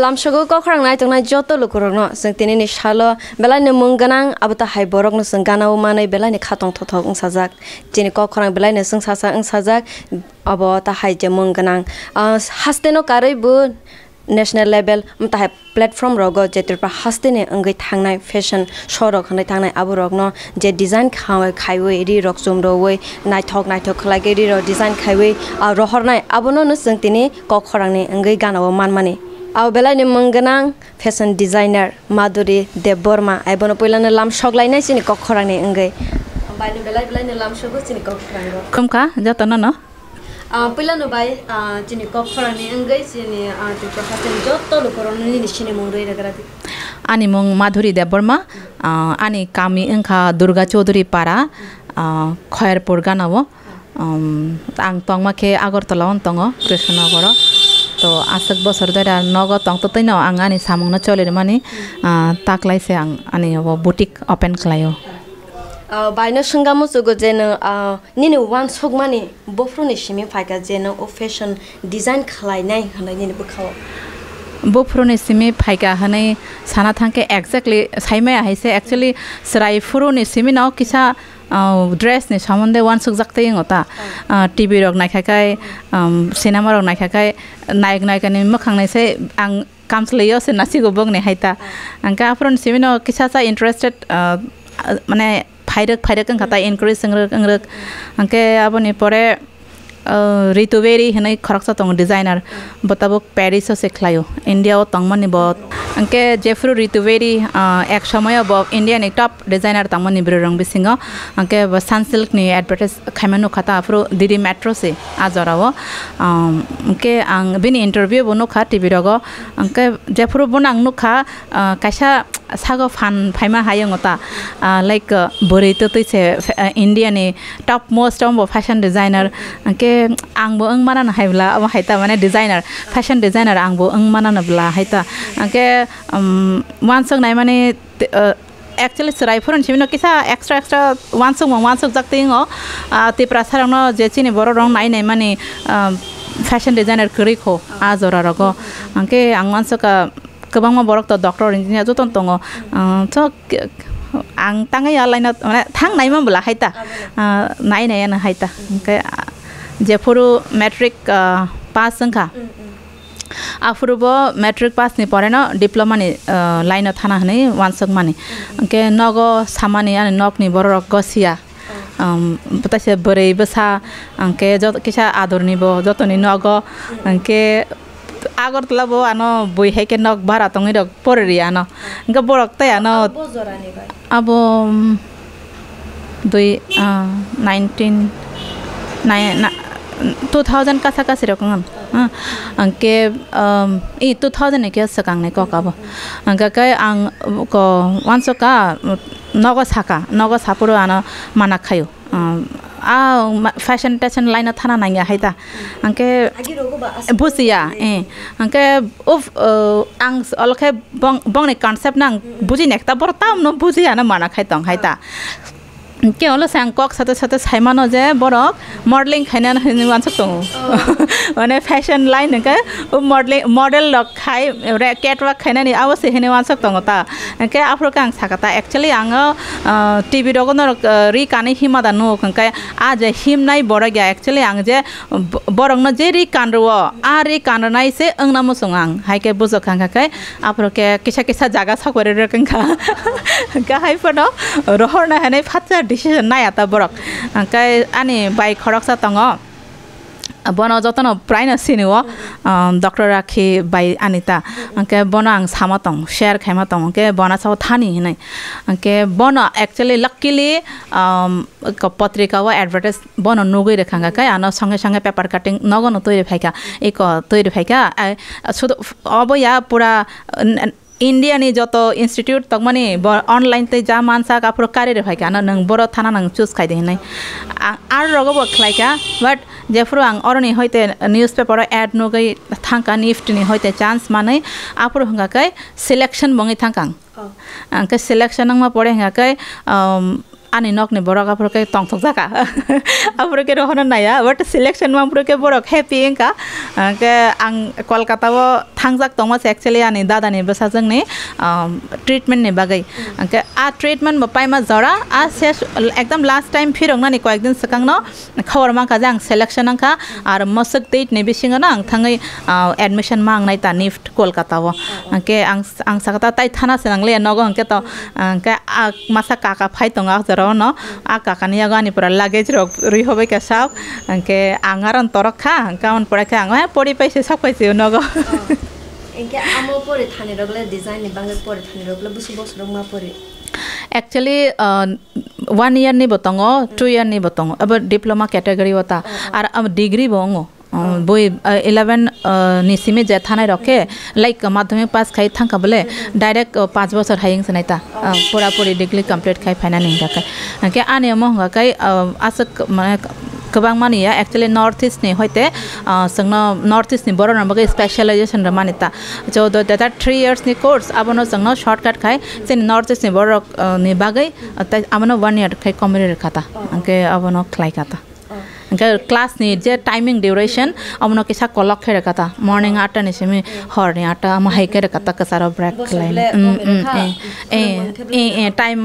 Lamshago Kokran night on Joto Lukurno, Saintini Shalo, Belani Munganang, Abata High Borok, Sangana Umana, Belani Katon Toto Sazak, Jenny Kokran, Belani Sasa and Sazak, about a high Jamunganang. Hasteno Karibu. National level mta platform rogo jetripa hastene angai thangnai fashion show rok hanai thangnai aburok no je design khaiwe ri rok chumro we naithok khlage ri ro design khaiwe rohornai abono no singtini kokhorangni angai ganawo manmani aw belai ni mangganang fashion designer Madhuri Debbarma aibono poilana lam shoklainai chini kokhorangni angai baini belai ni lam shogo chini kokhrang kumka jatana no Pila no bay jini kokhrani angai jini Tiprasa joto lukoroni ni sini mongdoi ragarati ani mong Madhuri Debbarma ani kami engka Durga Chaudhary para Khairpur ganawo ang tongma ke Agartala on tongo Krishnagoro to asak bosor dara nogo tong to tino ang ani samong na cholir mani taklai se ang ani boutique open klayo Baina sunggamu sugo jeno nini one sogmani bofroni shimi faika jeno o fashion design khlai nai hanai nini bukhaw bofroni simi faika hanai sana thangke exactly saimai haise actually srai furoni simi no kisa dress ni samonde one sugjakte ngota tv rok naikhakai cinema rok naikhakai naik naikani mokhang nai se ang kamsleyo se nasigo bogne haita angka afron simi no kisa sa interested mane Faidek ang kata encourage ang angke aboni pore rituberi hinai kharaksa tong designer botabok Paris se khlayo India o tong mani bot अंके जेफ्रु रितुवेरी एक समय अब India नि top designer तमनि ब्ररंग बिसिंग अंके Sunsilk नि advertise खाइमानो खाता फ्रो दिदी metro से आजराव अंके आं बिनि इंटरव्यू बनो खा टीवी रगो अंके जेफ्रु बनांग नुखा कासा सागो फान फाइमा हायंगता लाइक बोरैतो तैसे इंडिया नि top most of fashion designer अंके आंबो ओं मानान हायब्ला अब हायता माने डिजाइनर फैशन डिजाइनर आंबो ओं मानान ब्ला हायता अंके वानसंग नाय माने एक्चुअली सरायफोरन सिमिनो किसा एक्स्ट्रा वानसंग जाक्तिंगो तिप्रासा रंनो जेचिनि बर रंग नाय माने फैशन डिजाइनर करिखो आजरा रगो अंके आं वानसका गोबां बरक तो डॉक्टर इंजिनियर जतन दङ तो आं ताङै आलायना माने थांनाय मामला हायता नायनायानो हायता ओमफ्राय जेफोरो मेट्रिक पास जोंखा आफुरबो मेट्रिक पास नि परेनो डिप्लोमा नि लाइन थाना हनै वानसक माने ओंके नग सामानि आनि नकनि बरक गसिया बतासे बोरै बसा ओंके जत किसा आदरनिबो जतनि नग ओंके आगरतला बो आनो बय हेके नक बारा तंगै रक पररि आनो ग बरक तय आनो अब 2000 कासा कासी रकम अंके 2000 के सकांगने ककाबो अंका काय आं को वानसका नग सापुरो आनो माना खायो फैशन टेशन लाइन थाना नांगया हायता अंके बुसिया अंके उफ आं अलखे बंगने कॉन्सेप्ट नां बुजि नेक्ता बरताम न बुजिया ना माना खायतंग हायता के हलो सांकक साथे साइमानो जे बरक मॉडलिंग खायना हनि वानसक दङ माने फैशन लाइन के मॉडल लक खाय रे कैटवॉक खायनानि आवसे हनि वानसक दङ ता के आफ्रोका आं साकाता एक्चुअली आं टीवी रगन रि कानि हिमादा नो कंका आज हिमनाय बरगया एक्चुअली आं जे बरंगनो जे रि कानरो आ रि काननाय से अंगना मसंग आं हायके बुजखांगा के आफ्रोके किसा जागा सकरे रकंका गाहाय फनो रहरना हने फाचा डिसिजन नायाता बरक अंकाय आनि बाइ खरकसा तंग बनो जतन प्रायन सिनिव डॉक्टर राखी बाइ आनिता अंके बनो आं सामतंग शेयर खाइमातंग के बना साव थानी हिनै अंके बनो एक्चुअली लकीली पत्रिका व एडवर्टाइज बनो नगै रेखांगा काय आनो संगे संगे पेपर कटिंग नगनो तोय फाइका एक तोय फाइका अब या पूरा इंडिया नि जतो इंस्टीट्यूट तक माने ऑनलाइन ते जा मानसा का प्रो कार्य रखाय का नंग बर थाना नंग चूज खाइ देनै आर रगबो खलाइका बट जेफ्रो आं अरनि होइते न्यूज़पेपर एड नगै थांका निफ्ट नि होइते चांस मानै आपुर हंगा काय सिलेक्शन बंगै थांकां अंके सिलेक्शन मा पड़े हंगा काय आनि नकनि बरक आपुरके तंगथक जाका आपुरके रहन नाया बट सिलेक्शन मा आपुरके बरक हैप्पी इंका के आं कलकाता व थांजाक तंगस एक्चुअली आनि दादानि बसा जोंनि ट्रिटमेंट नि बागै अंके आ ट्रिटमेंट म पाइमा जरा आ सेस एकदम लास्ट टाइम फिरंगनानि कयेक दिन सकांगनो खबर मा का जां सिलेक्शन अंका आर मसक डेट नि बिसिंग ना आं थाङै एडमिशन मा आं नायता निफ्ट कलकाता व अंके आं साकाता ताइ थाना सेनांले नगो अंके त अंके मासा काका फाइतंग आ जरा न आ काकानि आगानि पुरा लागेज रक रि होबे के साब अंके आंगारन तरखा काउन पराखा आं परि पैसे सब पैसे नगो इनके आमो परे थाने रगले डिजाइन नि बांगे परे थाने रगले बुसु बस रंग मा परे एक्चुअली 1 ईयर नि बतंगो 2 ईयर नि बतंगो अब डिप्लोमा कैटेगरी होता और अब डिग्री बंगो बोई 11 निसिमे जे थानाय रखे लाइक माध्यमिक पास खाइ थांका बोले डायरेक्ट 5 बছর हाइंग सनाइता पूरा पूरी डिग्री कंप्लीट खाइ फाइनाल हिंगा के आने महंगा खाइ आसक माने गोबां मानिया एक्चुअली नॉर्थ ईस्ट नि होइते संगनो नॉर्थ ईस्ट नि बरन बगे स्पेशलाइजेशन र मानिता जो दैट 3 इयर्स नि कोर्स आबनो संगनो शॉर्टकट खाइ से नॉर्थ ईस्ट नि बर नि बागै आबनो 1 ईयर खाइ कमरे रखाता अंके आबनो खलाइ खाता अंके क्लास नि जे टाइमिंग ड्यूरेशन आबनो किसा कलक खे रखाता मॉर्निंग 8 नि सेमी हर नि 8 म हाइके रखाता कसारो ब्रेक खलाइ ए टाइम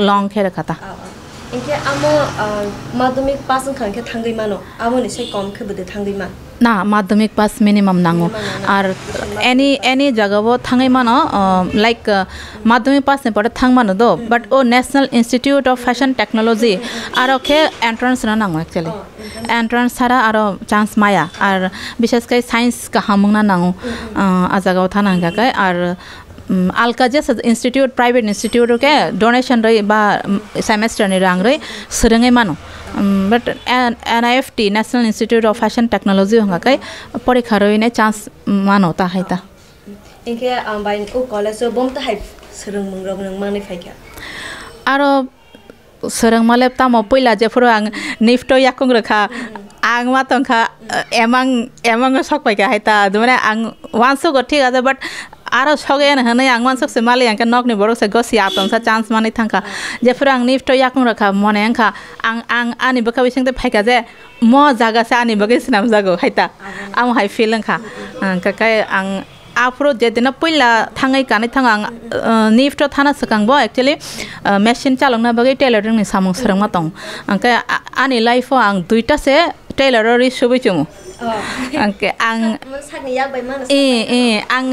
लॉन्ग खे रखाता इनके आमो माध्यमिक पास खानके थांगै मानो आमो नि से कम खेबदे थांगै मा ना माध्यमिक पास मिनिमम नांगो और एनी जगह वो थांगै मानो लाइक माध्यमिक पास ने पड़े थांग मानो दो बट ओ national institute of fashion technology आरो के एंट्रेंस ना नांगो एक्चुअली एंट्रेंस सारा आरो चांस माया और विशेष कर साइंस का हमंगना नांगो आ जगह थाना का और alka je institute private institute ke donation roi ba semester ni rang roi serengai mano but NIFT National Institute of Fashion Technology hanga kai porikha roi ne chance mano ta haita inke bain ko college so bom ta hai sereng mungrok nang mani phaikya aro sereng malep ta mo poila je furo ang nifto yakung rakha ang ma tongkha emang sok paika haita dumane ang wanso go thik ase but aro soge na hane ang mansok se mali ang nok ni borok se gosi atong sa chance mani thangka je furo ang nifto yakung rakha mone angkha ang ani baka bising te phaika je mo jaga sa ani bagi sinam jago haita am hai feeling kha ka kai ang afro je dina poila thangai kanai thang ang nifto thana sakang bo actually machine chalong na bagi tailoring ni samung serang ma tong ang ka ani life ang duita se tailorer subi chumu angke ang ang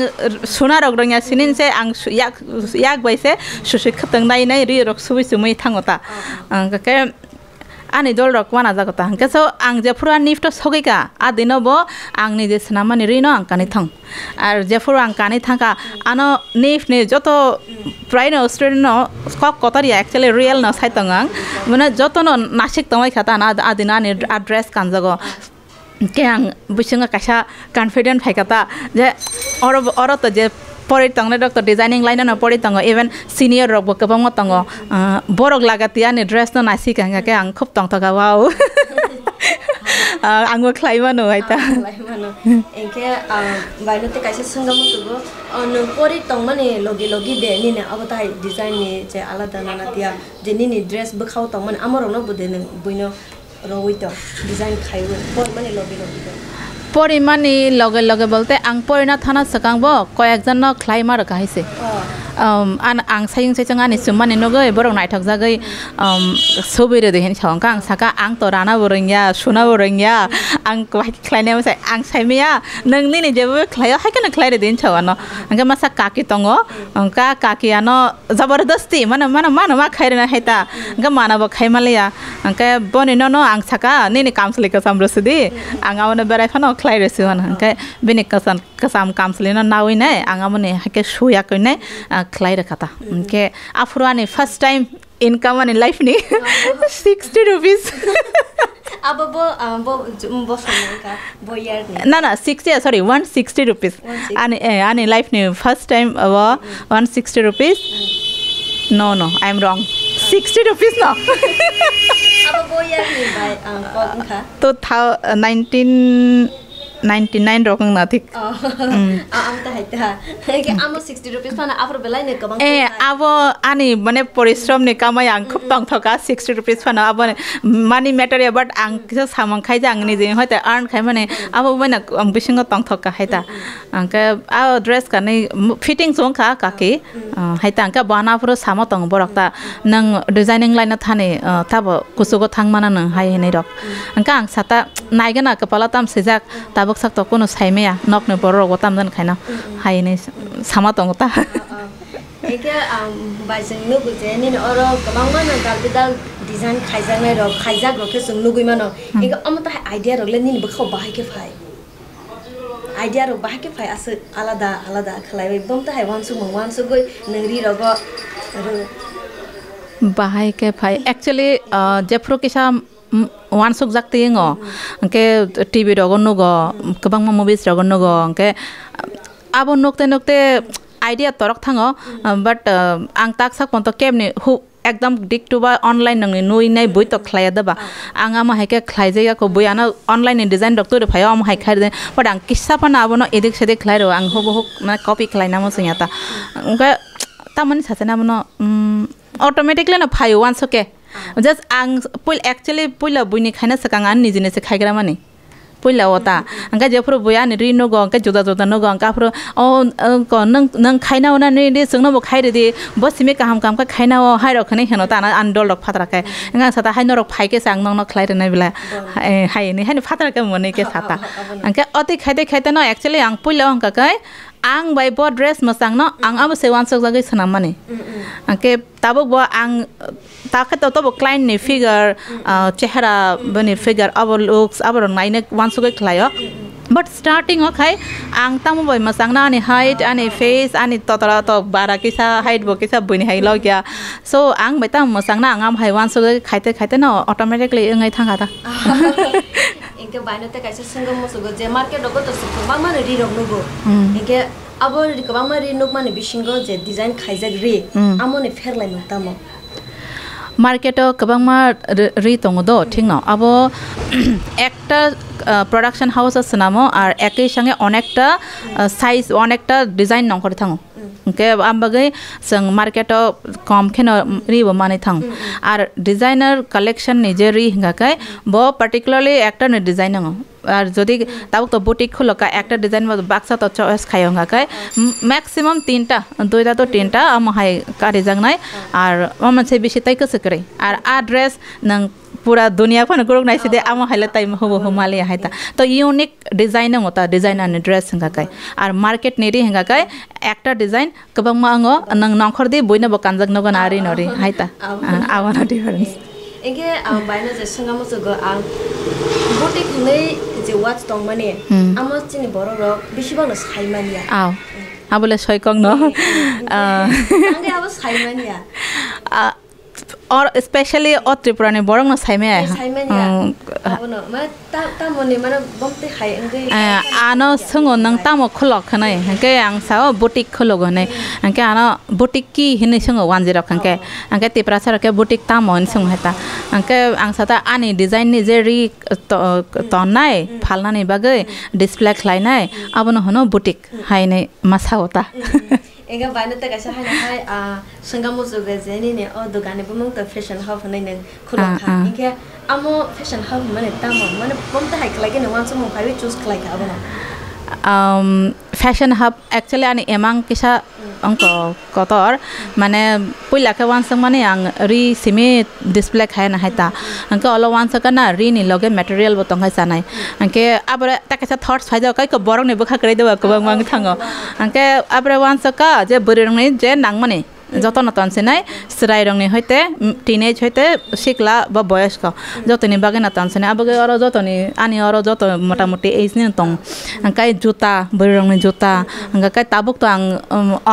suna rok rongya sinin se ang yak bai se susi khatang nai nai ri rok subi chumui thangota ang ka ani dol rok wana jagota angke so ang je pura nifto sogika adino bo ang ni je snamani ri no ang kani thang ar je pura ang kani thanga ano nif ni joto prino student no kok kotari actually real no saitangang mane joto no nasik tomai khata na adina ni address kan jago ke ang bisinga kasha confident phaikata je oro to je pori tangne doctor designing line na pori tango even senior rok bo kabang tango borok lagatia ni dress no nasik hanga ke ang khop tong taka wow angwa khlaima no aita enke baino te kaise sangam tugo on pori tong mane logi de ni ne abatai design ni je alada na dia je ni dress bkhau tong man amaro no bude ne buino rowito design khaiwo pori mane logi de পরিমাণে লগে লগে বলতে আং পরিনা থানা সাকাংব কয়েকজন ন climber কাহিছে আং saying সাইচং আনি সুমানি নগৈ বরং নাইথক জাগৈ সবিরে দেহেন ছাংকা আং সাকা আং তো রানা বরংয়া সুনা বরংয়া আং কয় ক্লাইনে মাসাই আং সাইমিয়া নংনি নি যেবো ক্লাইয়া হাইকেন ক্লাইরে দেন ছাওয়ানো আংকা মাসা কাকি তঙ্গ আংকা কাকিয়ানো জবরদস্তি মানে মা খাইরে না হাইতা আংকা মানাবো খাইমালিয়া আংকা বনি ন আং সাকা নিনি কামসলিকা সামরসদি আং আমনে বেরাই Fanon clay resuan angke bini kasam kamslina nawi nai angamone hake shuya koine clay rakata angke afruani first time income in life ni 60 rupees abo bo sonka boyar ni na 60 sorry 160 rupees ani life ni first time 160 rupees no I am wrong 60 rupees no abo boyar ni by ka to 1999 rokang na thik amta haita ke amo 60 rupees pana afro belai ne kabang abo ani mane porishrom ni kamai ang khop tong thoka 60 rupees pana abo money matter but ang kisa samang khai jang ni je hoite earn khai mane abo mane bisingo tong thoka haita angka a dress ka nei fitting song kha kaki haita angka bana puro samo tong borokta nang designing line na thane tabo kusugo thangmana nang hai nei rok angka ang sata naigana kapala tam sejak tabo sak to kono saimea nok ne borok gotam jan khaina hai nei sama tong ta eke baising nu guje ni oro kamang mana dal design khaijang nai rok khaijak rok ke sung lugui mano eke amata idea rok le ni bkhau bahai ke phai idea rok bahai ke phai as alada khlai bom ta hai wansu goi nangri rogo bahai ke phai actually jefro kisa wan suk jakte ngo angke tv rogon nogo kabang movies rogon nogo angke abo nokte idea torok thango but ang tak sak ponto kemni hu ekdam dik to ba online nang noi nai boi to khlaya daba anga ma haike khlaije ya ko boi ana online ni design doctor phayo am hai khai de but ang kissa pana abono edik sedik khlai ro ang hobo na copy khlai na mo singata angka tamani sasana mono automatically na phayo wan soke just ang pul actually pula buini khaina sakang an nijine se khaigra mani pula ota angka jefro boya ni rino go angka joda no go angka fro o ko nang khaina ona ni de sungno bo khaire de bosime kaham kam ka khaina o hai rok khane heno ta na andol rok phatra kai anga sata hai no rok phai ke sang nong no khlaire na bila hai ni hai phatra ka mone ke sata angka oti khaite no actually ang pula angka kai ang bai bo dress masang no ang abo se wan sok jagai sanam mani angke tabok bo ang takhe to bo client ni figure chehra bani figure abo looks abo naine wan sok klayo but starting okay ang tamu boy masangna ani height ani face ani totara to bara kisa height bo kisa buni hai lo kya so ang mai tam masangna angam hai wan so khaite na automatically ngai thanga ta inke baino te kaisa singam mo sugo je market dogo to su ba man ri rog nugo inke abo ri ka ba man ri nuk man bisingo je design khaijak ri amone ferlai no tamo market kabang ma ri tong do thing no abo একটা production house আছে নামো আর একই সঙ্গে অনেকটা size অনেকটা design নং করে থাঙ্গো ওকে আমবাগে song market কম খেন rib মানে থাং আর ডিজাইনার কালেকশন নিজে রি হিঙ্গাকায় ব পার্টিকুলারলি একটা ডিজাইন নং আর যদি তাও তো বুটিক খুলকা একটা ডিজাইন বাক্সা তো চয়েস খাই হিঙ্গাকায় ম্যাক্সিমাম তিনটা দুইটা তো তিনটা আম হাই কারি জাংনাই আর মানসে বেশি তাই কসে করে আর আড্রেস নং पूरा दुनिया को नगरोग नाइसे दे आम हाइले टाइम होबो हमाले हाइता तो यूनिक डिजाइन होता डिजाइन आणि ड्रेस हंगा काय और मार्केट नेरी हंगा काय একটা ডিজাইন কবং মাঙ্গো নং নখর দি বইনা ব কানজাক নগ নারি নরি হাইতা আওয়ানা ডিফারেন্স এগে বাইনা যে সঙ্গা মসগো আং বুটিক nei যে ওয়াচ দং মানে আমো চিনি বড় রক বেশিবাং সাইমানিয়া আও আবলে সয়কং ন আগে আবো সাইমানিয়া और स्पेशली और त्रिपुरा ने बरंग न साइमे आय abono ma ta moni mana bomte khai ngai ano sungo nang tamo khulok khanai hanke ang sao boutique khulog nei hanke ano boutique ki hinai sungo 10 hanke hanke Tiprasa ke boutique tamo sung hata hanke ang sata ani design ni je ri tonai phalna ni bagai display khlainai abono hono boutique hai nei masa hota ega baina ta kaisa hai na hai sangamo joge jeni ne o dogane bumung ta fashion hub nei ne khulok kha inke amo fashion hub mane tamo mane bomta hai klage ne wan sumong khai choose klai ka abono fashion hub actually ani emang kisa angko kotor mane puila ka wan sang mane ang ri simi display khai na haita angko olo wan sa kana ri ni loge material botong khai sanai angke abra ta kasa thoughts phai jaw kai ko borong ne bukha krai dewa ko bang mang thango angke abra wan sa ka je borong ne je nang mane যত নতন Sinai সিরাই রংনি হইতে teenage হইতে শিকলা বা বয়স্ক যতনি বাগে নতন Sinai আবগে or যতনি আনি or যত মোটামুটি এইজ নি তং আঙ্কাই জুতা বড় রংনি জুতা আঙ্কাই তাবুক তো আং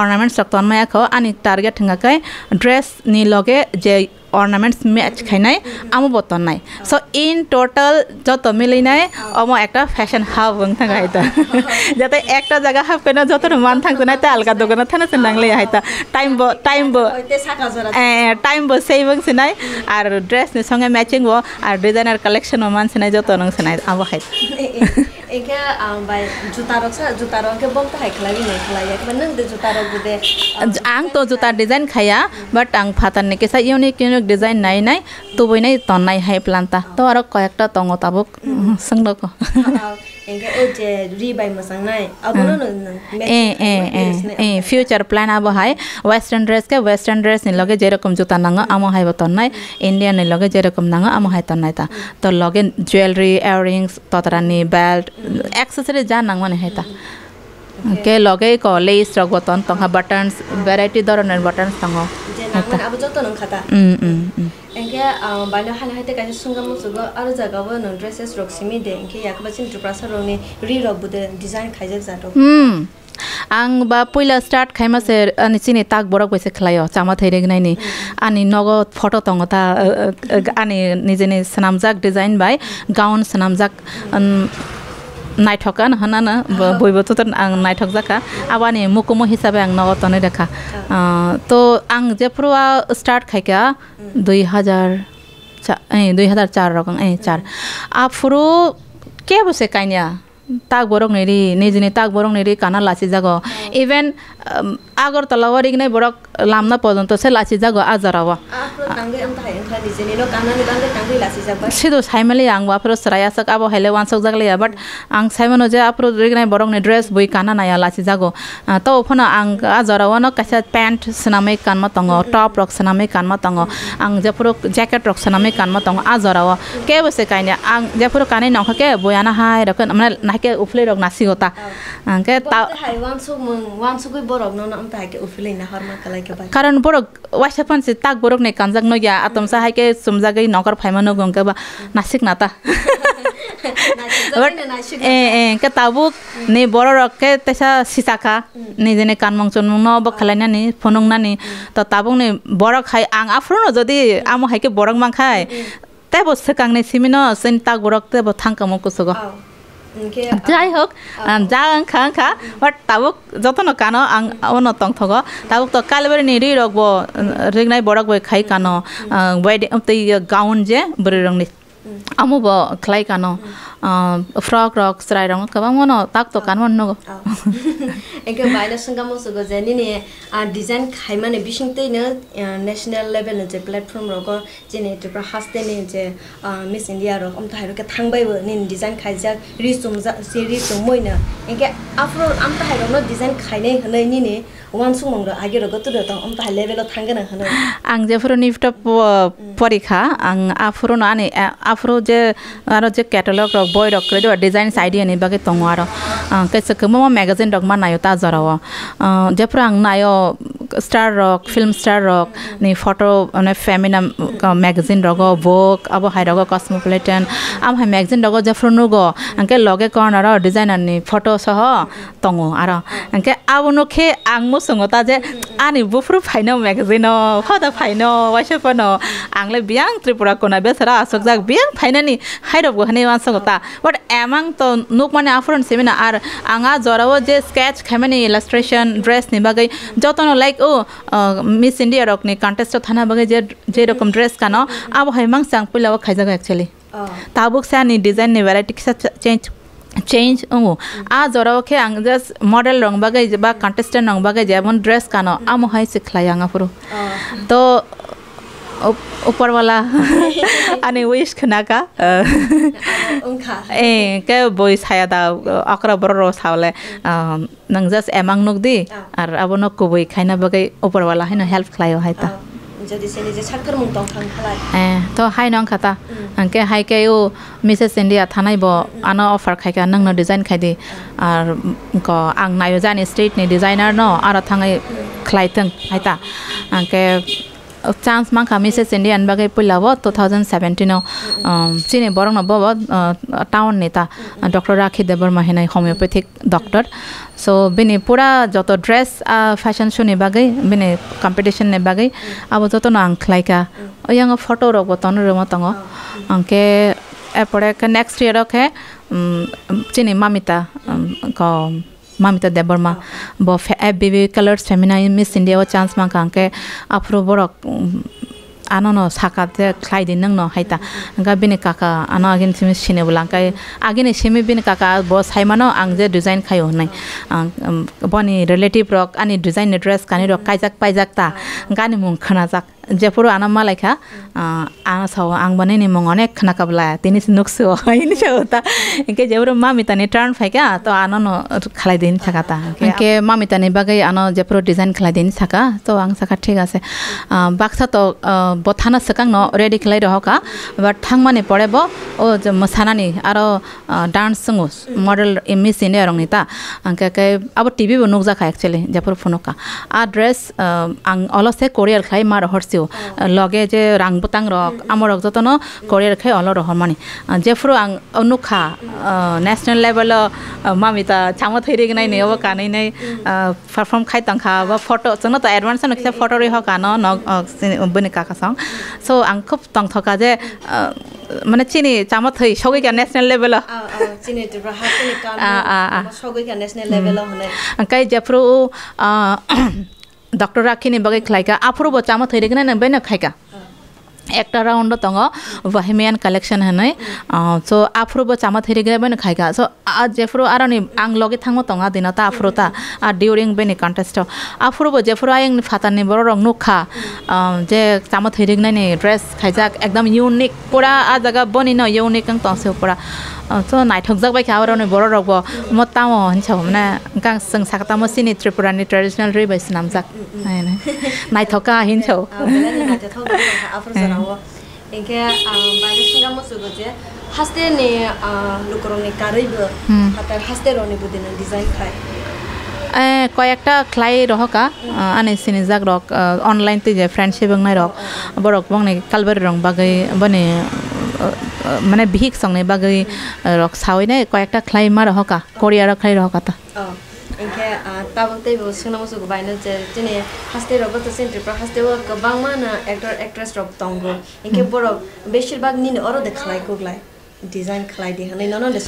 অর্নামেন্টস রক্তন মায়া খ আনি টার্গেট হাঙ্কাই ড্রেস নি লগে যে ornaments match খাইনাই আমো বতন নাই সো ইন টোটাল যত মিলিনাই অমো একটা ফ্যাশন হাব বং থাকা হাইতা যাতে একটা জায়গা হাব কেন যত মান থাকতো না তে আলগা দোকান থানা নাংলে হাইতা টাইম বো সেভিং সিনাই আর ড্রেস নি সঙ্গে ম্যাচিং বো আর ডিজাইনার কালেকশন মান সিনাই যত নং সিনাই আমো হাইত একা বাই জুতা রকে বংতা হাই খলাই নাই খলাই একবার নং দে জুতা রক দে আং তো জুতা ডিজাইন খায়া বাট আং ফাতান নে কেসা ইউনিক ডিজাইন নাই নাই তো বই নাই তন নাই হাই প্লান্তা তো আর কয়েকটা তঙ্গ তাবুক সংদক এঙ্গে ও যে রিবাই মসাং নাই আবনো ফিউচার প্ল্যান আবো হাই ওয়েস্টার্ন ড্রেস নি লগে যেরকম জুতা নাঙ্গ আমো হাই বতন নাই ইন্ডিয়ান নি লগে যেরকম নাঙ্গ আমো হাই তন নাই তা তো লগে জুয়েলারি ইয়াররিংস ততরানি বেল্ট অ্যাক্সেসরি যা নাঙ্গ মানে হাইতা के लगे को लेस रग बटन तंगा बटन्स वैरायटी धरনের बटन्स तंग जे नाम अब जतो नं खाता एंगे बानो हाना हाते कासे सुंगा मुसुगो आरो जागाबो नं ड्रेसेस रक सिमी दे एंगे याकबासिन Tiprasa रनि रि रक बुदे डिजाइन खाइजक जातो आं बा पहिला स्टार्ट खाइमासे अनि सिनि ताक बरक बैसे खलायो चामा थैरेग नाइनि अनि नगो फटो तंगता अनि निजेनि सनामजाक डिजाइन बाय गाउन सनामजाक नाइथकान हनाना बयबो तो आं नाइथक जाका आबानि मुकुमो हिसाबै आं नगतने देखा तो आं जेफ्रुआ स्टार्ट खाइका 2004 रकम 4 आफुरु के बसे काइनिया ताक बरक नेरि निजिनि ताक बरक नेरि काना लासि जागो इभेन आगर तलावरिग नै बरक लामना पर्यन्त से लासि जागो आजारावा सिदो साइमले आं बाफरो सरायासक आबो हेले वानसक जागले बट आं साइमनो जे आपरो रिगनाय बरक ने ड्रेस बुइ काना नाया लासि जागो तो फना आं आजारावा न कासा पैंट सनामै कानमा तंगो टॉप रक सनामै कानमा तंगो आं जेफरो जैकेट रक सनामै कानमा तंगो आजारावा के बसे काइने आं जेफरो कानै नखके बयाना हाय रक माने नाके उफले रक नासि होता आंके ता वानसुगै बरक न नाम ताके उफले ना हरमा कलाई के कारण बरक वाइसापन से ताक बरक ने कानजाक न या आतमसा हाके सुमजागै नकर फाइमानो गंके बा नासिक नाता ke tabuk ni borok ke tesa sisaka ni jene kanmong chunmong no ba khalaina ni phonong na ni to tabuk ni borok khai ang afro no jodi amo hai ke borok mang khai te bo sekang ni simino sen tak borok te bo thangkam ko sogo jai hok jang khang kha but tabuk jotono kano ang ono tong thogo tabuk to kalbari ni ri rok bo rignai borok bo khai kano wedding te gown je bari rong ni amo bo khlai kano frog rock strai rong kabang mono tak to kan mon no engke baila sangamo sugo jeni ni design khaima ne bising te ne national level ne platform rogo jeni tupra haste ne je Miss India ro am thai ro ke thangbai bo ni design khaijak risum series moina engke afro am thai ro no design khainai hanai ni ne wan sumong ro age ro gotu ro am thai level thangana hanai ang je fro ni porikha ang afro na ani afro je aro je catalog ro boy rock re design idea ni bage tongwaro kaisa kemo magazine dog ma nayo ta jarawa je prang nayo star rock film star rock ni photo ne feminine magazine rogo vogue abo hai rogo cosmopolitan am hai magazine rogo je fro nugo anke loge corner ro designer ni photo soh tongo aro anke abono khe ang mo songota je ani bufru phaino magazine no khoda phaino waisapano angle biang tripura kona besara asokjak biang phainani hairok go hane wan songota but among to nuk mane afron semina ar anga jorawo je sketch khamani illustration dress ni bagai jotono like Miss India rock ni contest thana bagai je rokom dress kano abo haimang sang pulawa khaijaga actually tabuk sa ni design ni variety kisa change a jorawo khe ang just model rong bagai ba contestant rong bagai jemon dress kano amo hai sikhla anga puro to ऊपर वाला आने wish खना का के boy saya दा अकरा बरो सावले नंग just emang nuk di ar abo nok ko boy खाना बगे ऊपर वाला है ना help खलायो है ता jadi sini je chakar mung tong khang khalai तो हाय नंग खाता अंके हाय के यो मिसेस इंडिया थानाय बो आनो ऑफर खाय का नंग न डिजाइन खाय दे आर को आं नायो जानि स्टेट नि डिजाइनर न आरो थांगाय खलायथों हायता अंके chance mang kami se Indian bagai pulawo 2017 no chine borong no bobo town neta Dr. Madhuri Debbarma henai homeopathic doctor so bini pura joto dress fashion show ne bagai bini competition ne bagai abo joto no ang khlaika oyang photo ro boton ro motongo angke epore ke next year ke chine mamita ko Madhuri Debbarma bo baby colors feminine Miss India wo chance mang kangke afro borok ano no sakate khlai din nang no haita ga bini kaka ano agin simi sine bulangkai agin simi bini kaka bo saimano ang je design khayo nai boni relative rock ani design dress kani rock kaijak paijak ta gani mung khana jak jepuro ana malaika ana saw ang bane ni mong onek khana kabla tini nuksu ini chota inke jepuro mamita ni turn faika to ano no khlai din sakata inke mamita ni bagai ano jepuro design khlai din saka to ang saka thik ase baksa to bothana sakang no ready khlai roka but thangmani porebo o mosanani aro dance songs model Miss India rong nita angke ke abo TV bo nukja kha actually jepuro phonoka a dress ang olose courier khai mar horsi lage je rang butang rok amorok jotono courier khai olo ro hormani jepuro ang onukha national level mamita chamo thiri gnai ne obo kanai nei perform khai tangkha ba photo chano to advance no kisa photo ri hoka no bani kaka song so ang khup tong thoka je মানে চিনি চামত হই সগৈ কা national level চিনি তো হাসনি কাম সগৈ কা national level হনে কাই জেফ্রো doctor রাখিনি বগে খাইকা আফরো ব চামত হই রেগনা না বেনা খাইকা একটা রাউন্ড তঙ্গ বহেমিয়ান কালেকশন হनै সো আফরো ব চামত হই রেগনা বেনা খাইকা সো আ জেফ্রো আরনি আং লগে থাংমো তঙ্গা দিনা তা আফরোতা আর ডিউরিং বেনি কন্টেস্ট আফরো ব জেফ্রো আইং ফাতানি বড় রং নুখা যে চামত হই রেগনা নি ড্রেস খাইজাক একদম ইউনিক পুরা আ জায়গা বনি ন ইউনিক কাং তংসে পুরা so naithok jak bai kha ni boro rok bo motamo hinchau mane gang sing sakata mo sini Tripura ni traditional ri bai sinam jak naithoka hinchau afro sarawo engke baile singa mo sugo je haste ni lukorong ni karibo hatar haste ro ni budina design khai কয়েকটা ক্লাই রহকা আনে সিনিজাক rock online তে যে friendship নাই rock বরক বংনে কালবারি রং বাগৈ বনে মানে ভিক সংনে বাগৈ rock সাউইনে কয়েকটা ক্লাই মার হকা কোরিয়ার ক্লাই হকাতা इनके ताबते वो सुनामो सुगु बाइनो जे जिने हास्ते रबत सेंटर पर हास्ते वो गोबां माना एक्टर एक्ट्रेस रब तंगो इनके बरो बेशिरभाग निन अरो देखलाय गोगलाय डिजाइन खलाय दे हनै नन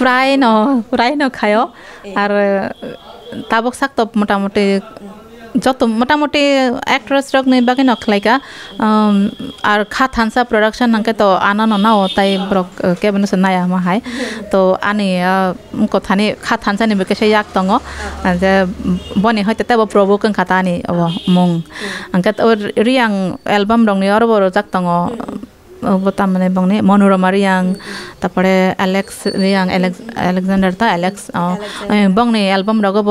प्राय न खायो আর ताबक साक तो मोटामोटी যত মোটামুটি অ্যাক্ট্রেস রক নেই বাকি নখলাইকা আর খা থানসা প্রোডাকশন নাকে তো আনানো নাও তাই ব্রক কেবন নায়া মাহাই তো আনি কথানি খা থানসা নি বেকে ইয়াক দङ যে বনি হয়তো তাবো প্রভু কং খাতানি মুং আংকে রিয়াং অ্যালবাম রংনি আর বড় জাক দङ বতা মানে বংনি মনোরমা রিয়াং তারপরে আলেক্সান্ডার তা অ্যালেক্স বংনি অ্যালবাম রগব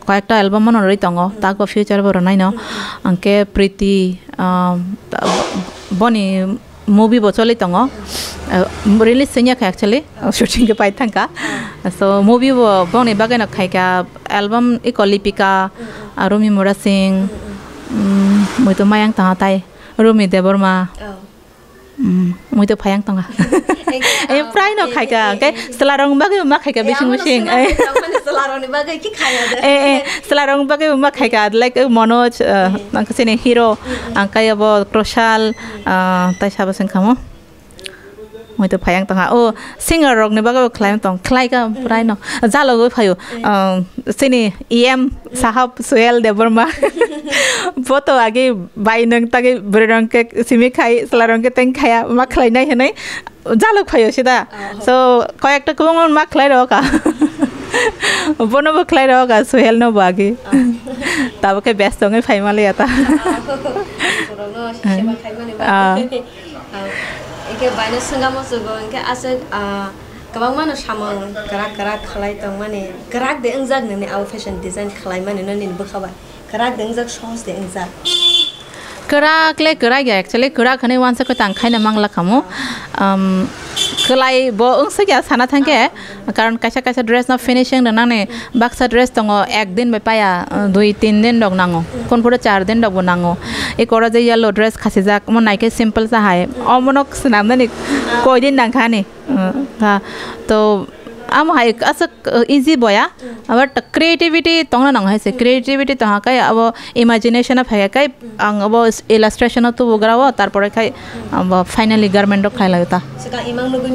কয়েকটা অ্যালবাম মন রই দङ তাকো ফিউচার বড় নাই ন আংকে প্রীতি বনি মুভি বচলি দङ রিলিজ সিনিয়া অ্যাকচুয়ালি শুটিং কে পাই থাকা সো মুভি বংনি বাগে ন খাইকা অ্যালবাম ইকলিপিকা রুমি মোরা সিং মই তো মায়াং তা তাই রুমি দেবর্মা মই তো ফায়াং তঙ্গা এই প্রায় ন খাইকা কে সেলারং বাগে মা খাইকা বিসিং বিসিং সেলারং বাগে কি খায়া দে সেলারং বাগে মা খাইকা লাইক মনোজ নাকসিনে হিরো আংকায়াবো ক্রোশাল তাই সাবসিং খামো মই তো ফায়াং তঙ্গা ও সিঙ্গার রক নে বাগে খাইম তং খাইকা প্রায় ন জালগো ফায়ো সিনি ইএম साहब सुहेल देबरमा फोटो आगे बाई नंग तागे ब्रेरंग के सिमी खाई सलारंग के तें खाया मा खलाइनाय हनै जालक फायो सिदा सो कयेकटा कुबुं मा खलाइ रका बनबो खलाइ रका सुहेल न बागे ताबो के बेस्ट दङै फाइमाले आता सरनो सेबा खाइमाने बा एके बाइनो संगामो सुगो एके आसे गोबां मानो सामों गराग खालाय दं माने गराग दे अंजाग नोंनि आव फेशन डिजाइन खालाय माने नोंनि बोखाबाय गराग दे अंजाग सस दे अंजाग गराग या एक्चुअली गराग हनै वानसे को तांखायना मांगला खामो खलाय बो अंसे या साना थांके कारण कायसा ड्रेस ना फिनिशिंग नाने बाक्सा ड्रेस दङ एक दिन बे पाया 2-3 दिन दग नांगो कोनफोर 4 दिन दग नांगो ए कोरा जे येलो ड्रेस खासिजाक मन नाइके सिंपल सा हाय अमनक सनामनानि कोइ दिन नांखानि तो आम हाय असक इजी बया बट क्रिएटिविटी तंगना नंग हायसे क्रिएटिविटी तहा काय अब इमेजिनेशन अफ हाय काय आं अब इलास्ट्रेशन तो बगराव तारपरे काय अब फाइनली गारमेंट खायलायता सका इमां नुगुइ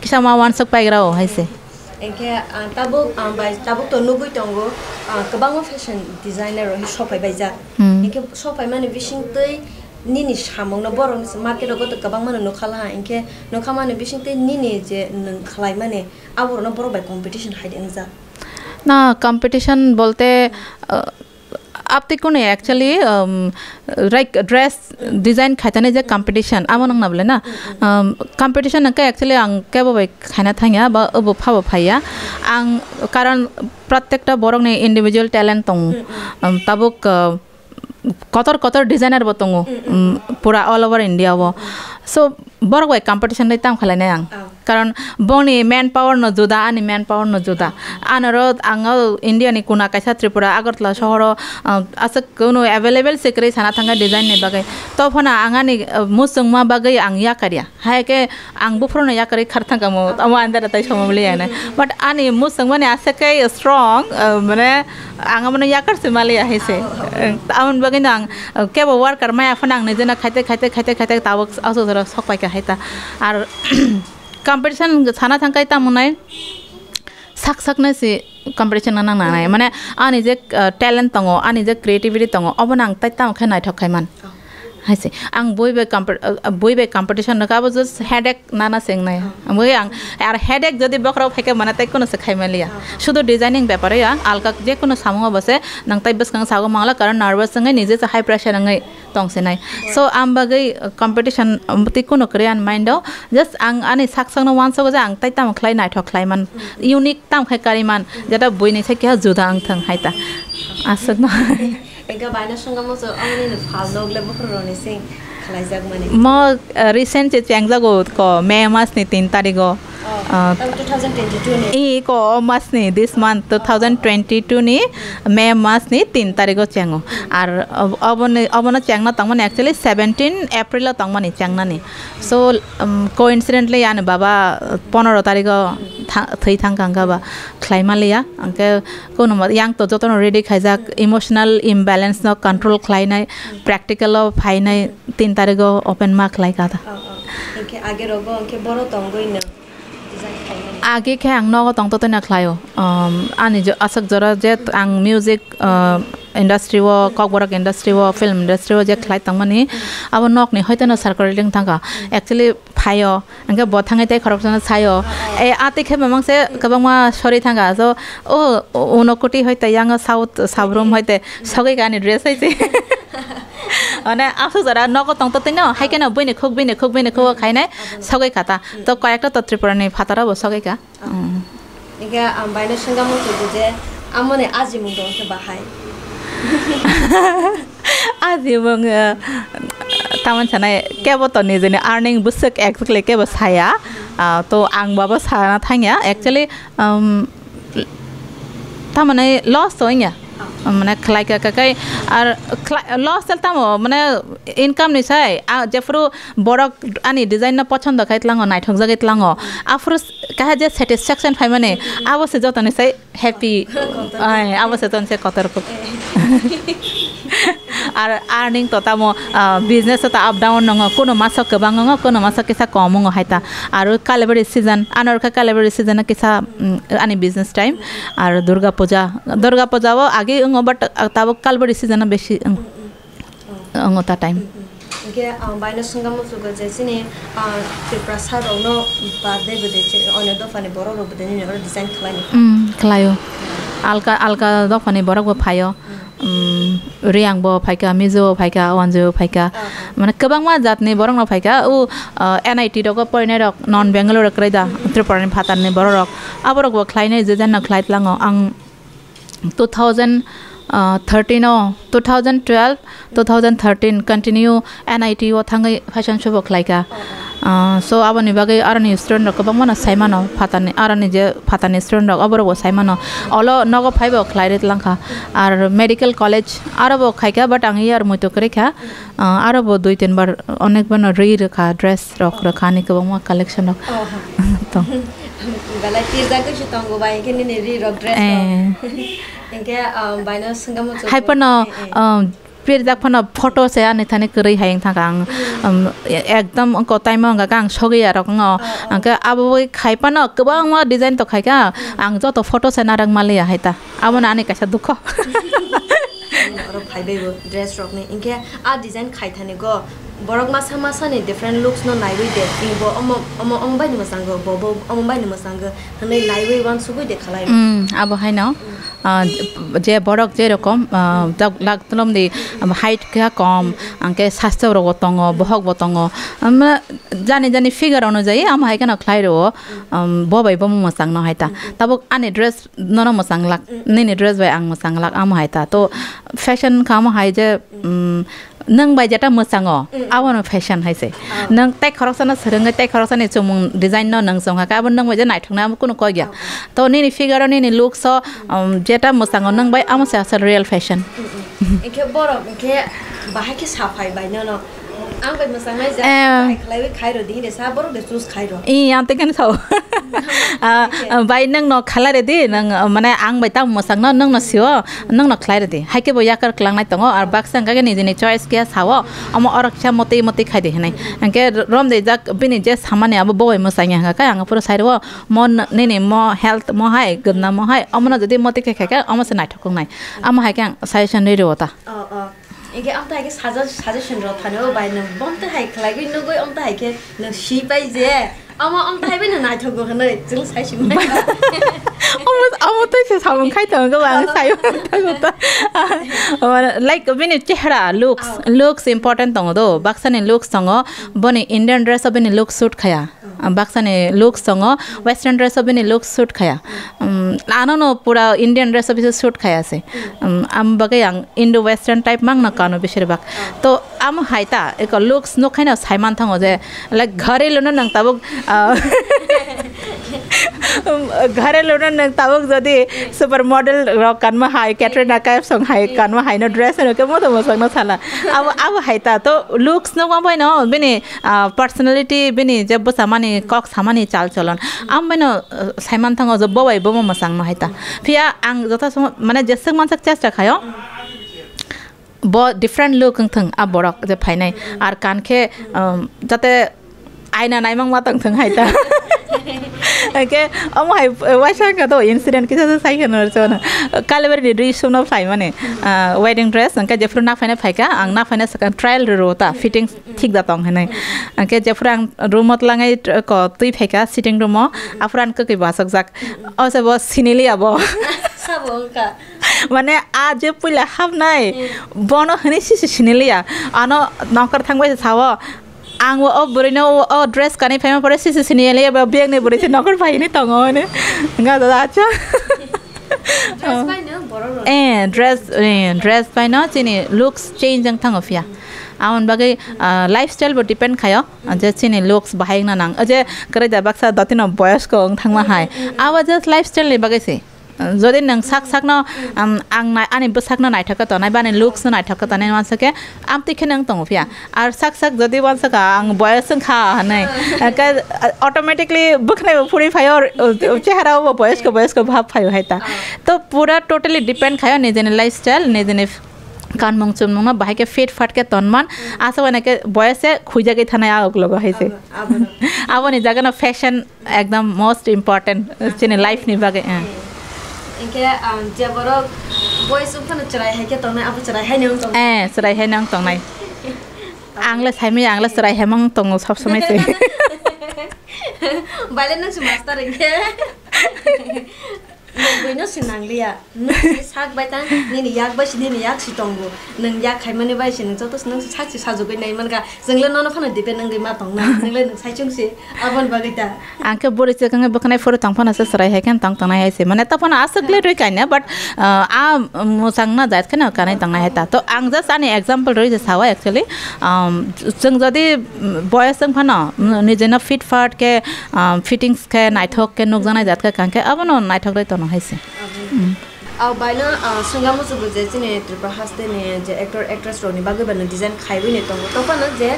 किसा मा वान सक पाइग्राव हायसे एके ताबो तो नुगुइ दंगो गोबां फेशन डिजाइनर हि सफाय बायजा एके सफाय माने बिसिंतै निनि सामंनो बरं मार्केटआव गत गोबां माने नखाला इनके नखा माने बिसिंतै निनि जे नों खालाय माने आवरनो बरबाय कम्पिटिशन हाइदों जा ना कम्पिटिशन बोलते आप तिको ने एक्चुअली राइट ड्रेस डिजाइन खाइताने जे कम्पिटिशन आमो नंग नाबले ना कम्पिटिशन नका एक्चुअली आं केबो बाय खाना थांया बा अबो फाबो फाया आं कारण प्रत्येकटा बरंनि इंडिविजुअल टैलेंट दं ताबुक कतर डिजाइनर बतंगो पूरा ऑल ओवर इंडिया वो सो बरक बाय कम्पिटिशन नै ताम खालायनाय आं कारण बनि मैन पावर न जुदा आनि मैन पावर न जुदा आनरो आङो इंडियानि कुना कायसा त्रिपुरा आगरतला शहर आस कोनो अवेलेबल सेक्रे साना थांगा डिजाइन नै बागै तो फना आङानि मुसुंमा बागै आं या करिया हायके आं बुफ्रनो या करि खारथांगा मो अमा आन्दार ताइ समबले याने बट आनि मुसुंमा ने आसके स्ट्रॉंग माने आङा मने या करसे माले हायसे आमन बागै नां केबो वर्कर माया फनांग ने जना खाइते तावक आसो जरा सकपायका हायता आर कम्पिटिशन साना थांकाय तामुनाय साक से कम्पिटिशन नांनाय माने आनि जे टैलेंट दङ आनि जे क्रिएटिविटी दङ अब नां ताय ताम खाय थखायमान हायसे आं बयबे कम्पिटिशन नकाबो जस्ट हेडेक नाना सेंनाय बय आं आर हेडेक जदि बखराव फेके माने ताय कोनो से खायमालिया शुद्ध डिजाइनिंग पेपर या आलका जे कोनो सामो बसे नां ताय बसकां सागो मांगला कारण नार्भास संगे निजे से हाई प्रेशर नङै तंसेनाय सो आम बागै कम्पिटिशन ति कोनो क्रियान माइंडआव जस्ट आं आनि साकसांनो वानसो जे आं ताय ताम खलाय नायथख्लायमान इउनिक ताम खाय कारिमान जेटा बयनि सायखिया जुदा आं थं हायता आसना एका बायना संगामो जो आंनि फाल नगले बखरनि सिं खलायजाक माने म रिसेंट चेंजागो को मे मासनि 3 तारिखो 2022 I ko mas ni this month 2022 ni May mas ni 3 tarikh chengo ar abona chengna tangman actually 17 April tangman chengna ni so coincidentally yan baba 15 tarikh thai thangkanga ba khlaimaliya angke kono yang to jotono ready khaijak emotional imbalance no control khlainai practical of phainai 3 tarikh open mark khlaika ta angke age rogo angke boro tonggoina आगे के आंग नगो तंग तो ना खलायो आनी जो असक जरा जे आंग म्यूजिक इंडस्ट्री वो कॉकबरक इंडस्ट्री वो फिल्म इंडस्ट्री वो जे खलाई तंग मनी अब नक नि होइते न सरकार लिंग थांगा एक्चुअली फायो अंगे बथांगे ते करप्शन सायो ए आते खे ममंग से कबंगमा सरी थांगा जो ओ उनकोटी होइते यांग साउथ साबरूम होइते सगै गानी ड्रेस होइते अने आफु जरा नगो तंग तो तिन हाइके न बइने खो खाइनाय सगै खाता तो कयेकटा त त्रिपुरानि फातारा बो सगै का इगे बायनो संगा मु जे आमने आजि मुंग दं के बाहाय आजि मुंग तामन छनाय केबो त निजेनि अर्निंग बुसक एक्चुअली केबो साया तो आं बाबो साना थांया एक्चुअली तामने लॉस होइया माने खलाई का काई और लॉस चलता मो माने इनकम नि साय जेफरु बरक आनी डिजाइन न पसंद खाइतलांगो नाइथक जगैतलांगो आफरु कहा जे सैटिस्फैक्शन फाइ माने आवसे जतने साय हैप्पी आवसे तन से कतर को और अर्निंग तो तामो बिजनेस तो अप डाउन नंगो कोनो मास गोबांगो कोनो मास केसा कमंगो हाइता और कालेबरी सीजन अनरका कालेबरी सीजन केसा आनी बिजनेस टाइम और दुर्गा पूजा वो आगे अंगो बट ताबो कालेबरी सीजन बेसी अंगो ता टाइम के बायनो संगम सुगो जेसिनि तिप्रसा रोनो बादे बदे अने दफानि बरो रो बदे नि डिजाइन खलायो आलका दफानि बरो बो फायो रियांग बो फाइका मिजो फाइका वनजो फाइका माने गोबां मा जातनि बरं न फाइका उ एनआईटी रक पयनाय रक नन बेंगलोर क्राइदा त्रिपुरानि फातारनि बर रक आबरक बो खलायनाय जेजन न खलायतलांगो आं 2013 कंटिन्यू एनआईटी ओ थांगै फैशन शो बो खलायका सो आबनि बागै आरनि स्टुडेन्ट रक गोबां माना साइमानो फातानि आरनि जे फातानि स्टुडेन्ट रक अबरबो साइमानो अलो नगो फाइबो खलायरेत लांखा आर मेडिकल कॉलेज आरबो खाइका बट आं यार मइतो करेखा आरबो 2-3 बार अनेक बन रि रखा ड्रेस रक रखानि गोबां मा कलेक्शन रक तो बेला तिरजा को छतंगो बाय के नि रि रक ड्रेस इनके बायनो संगम हाइपनो फिर जाक फन फोटो से आने थाने करै हायं थागां एकदम को टाइम गा गां सगै आरक अंके आबो खाइपन गोबां मा डिजाइन तो खाइका आं जतो फोटो से नारक मालिया हाइता आबो नाने कासा दुख और फाइबेबो ड्रेस रक ने इनके आ डिजाइन खाइथाने गो बरक मासा ने डिफरेंट लुक्स न नाइबै दे इबो अम बायनो मसांगो बबो अम बायनो मसांगो हनै नाइबै वान सुबै दे खलाय आबो हाइनो जे बरक जे रकम लागतलम दे हाइट का कम अंके स्वास्थ्य रो बतंग बहक बतंग जानि फिगर अनुଯାयी आम हाइका न खलाइरो बबाय बम मसांग न हाइता तब आने ड्रेस न मसांग लाक नेने ड्रेस बाय आं मसांग लाक आम हाइता तो फैशन खाम हाइ जे नंग बाय जेटा मसांगो आवन फैशन हाइसे नंग ताइ खरसना सरंग ताइ खरसने चुमुं डिजाइन न नंग संगा का नंग बाय जे नाइथंना कुनु कया तो नेने फिगर नेने लुक्स जेटा मसांगो नंग बाय आमसे असल रियल फैशन इके बरो इके बाहाय के साफाय बाय न आं बाय मसांनाय जा खाइलाय खाइरो दि दे सा बरो दे चूस खाइरो इ आंते केन साव बाय नंग न खालारे दि नंग माने आं बाय ता मसांग न नंग न सियो नंग न खालारे दि हाइके बो याकर क्लांनाय तंगो आर बाक्सां गागे निजेनि चॉइस के साव अम अरक्षा मते खाइ दे हनै अंके रम दे जाक बिनि जे सामाने अब बय मसांया हां का आं पुरो साइरो मन नेने म हेल्थ म हाय गदना म हाय अमना जदि मते खाइका अमसे नाइथकं नाय आम हाइका सजेशन रे रोता इके आमता हाइके सजेशन रो थानो बाय न बमते हाइ खलाइगै नगै आमता हाइके न सी बाय जे आमा आमता हाइबे न नाइथगो हनै जों साइसिम आमो तो से सावन खाइ त गो आं सायो तगोता लाइक बिनि चेहरा लुक्स इम्पोर्टेन्ट तंगो दो बाक्साने लुक्स तंगो बने इंडियन ड्रेस बिनि लुक सूट खाया बाक्साने लुक्स तंगो वेस्टर्न ड्रेस बिनि लुक सूट खाया आनो न पूरा इंडियन ड्रेस बिसे सूट खाया से आम बगे आं इंडो वेस्टर्न टाइप मांग न कानो बिसर बाक तो आम हाइता एक लुक्स न खाइना साइमान थांगो जे लाइक घरे लन नंग ताबो घरे लोना नंग तावक जदि सुपर मॉडल रॉक कानमा हाई कैटरीना कैफ संग हाई कानमा हाई न ड्रेस न के मोतो मसंग न साला अब हाइता तो लुक्स न वाबाय न बेनि पर्सनालिटी बेनि जब सामानि कक सामानि चाल चलन आम बेनो साइमान थांग जब बाय बम मसंग न हाइता फिया आं जथा सम माने जेसक मानसक चेष्टा खायो ब different look थंग uh Barak J फाइनाय are कानखे जाते आइना नायमां मातंग थंग हाइता ओके अमहाय वाइसा का तो इंसिडेंट किसा साइखन रचन कालेबरी रिसुम न फाइ माने वेडिंग ड्रेस अंका जेफ्रु ना फाइना फाइका आं ना फाइना सका ट्रायल रोता फिटिंग ठीक जातंग हनै अंके जेफ्रु आं रूमत लाङै क तुइ फाइका सिटिंग रूम आफ्रान ककै बासक जाक असे ब सिनेली अब सबका माने आ जे पुला हाबनाय बनो हनै सिसि सिनेलिया आनो नकर थांबाय साव आं वो बुरैनो ड्रेस कानै फाइमा परे सिसि सिनेले बा बेगने बुरैसे नकर फाइने तंगो ने गा दादा अच्छा ड्रेस पाइनो चिनि लुक्स चेंज जंग थांगो फिया आउन बागै लाइफस्टाइल बो डिपेंड खायो जे चिनि लुक्स बाहायना नां अजे करे दा बाक्सा दतिन बयस को थांमा हाय आवा जस्ट लाइफस्टाइल नि बागै से जदि नों साक साक न आं आनि बसाक न नायथाक त नाय बाने लुक्स न नायथाक त नाय मानसके आम तिखे नों तंग फिया आर साक साक जदि वानसका आं बयस खा हनै का ऑटोमेटिकली बखनै फुरि फायो चेहरा वो बयस को भाव फायो हैता तो पूरा टोटली डिपेंड खायो निजेने लाइफस्टाइल निजेने कान मंग चुम बाहाय के फिट फाट के तनमान आसा बने के बयसे खुजागे थानाय आग लग हैसे आबो नि जागा न फैशन एकदम मोस्ट इम्पोर्टेंट चिने लाइफ नि बागे इनके जेबरो बॉयज उफन चराय है के तंग अब चराय है नंग तंग चराय है नंग तंग नाय आंगले साइमे आंगले चराय है मंग तंग सब समय से बाले नंग मास्टर इनके नों सिनांगलिया नों साग बायता नि याक बासि नि याक सितंगो नों याक खायमाने बायसि नों जतस नों साथि साजुगै नाय मानगा जोंले नन फानो दिबे नों मा तंग ना नोंले नों साइचुंसि आबन बागैता आंके बोरिसे गंगे बखनाय फोर तंगफाना से सराय है केन तंग तंगनाय हैसे माने तपना आसगले रै कायना बट आ मोसांगना जात केन कानाय तंगनाय हैता तो आं जस्ट आनि एग्जांपल रै जे सावा एक्चुअली जों जदि बयस जों फानो निजेना फिट फाट के फिटिंग्स के नायथक के नुक जानाय जात के कांके अबनो नायथक रै हैसे बायना संगामो जुगु जे चिने त्रिप्रहास्ते ने जे एक्टर एक्ट्रेस रोनि बागै बन डिजाइन खाइबै ने तंगो तफाना जे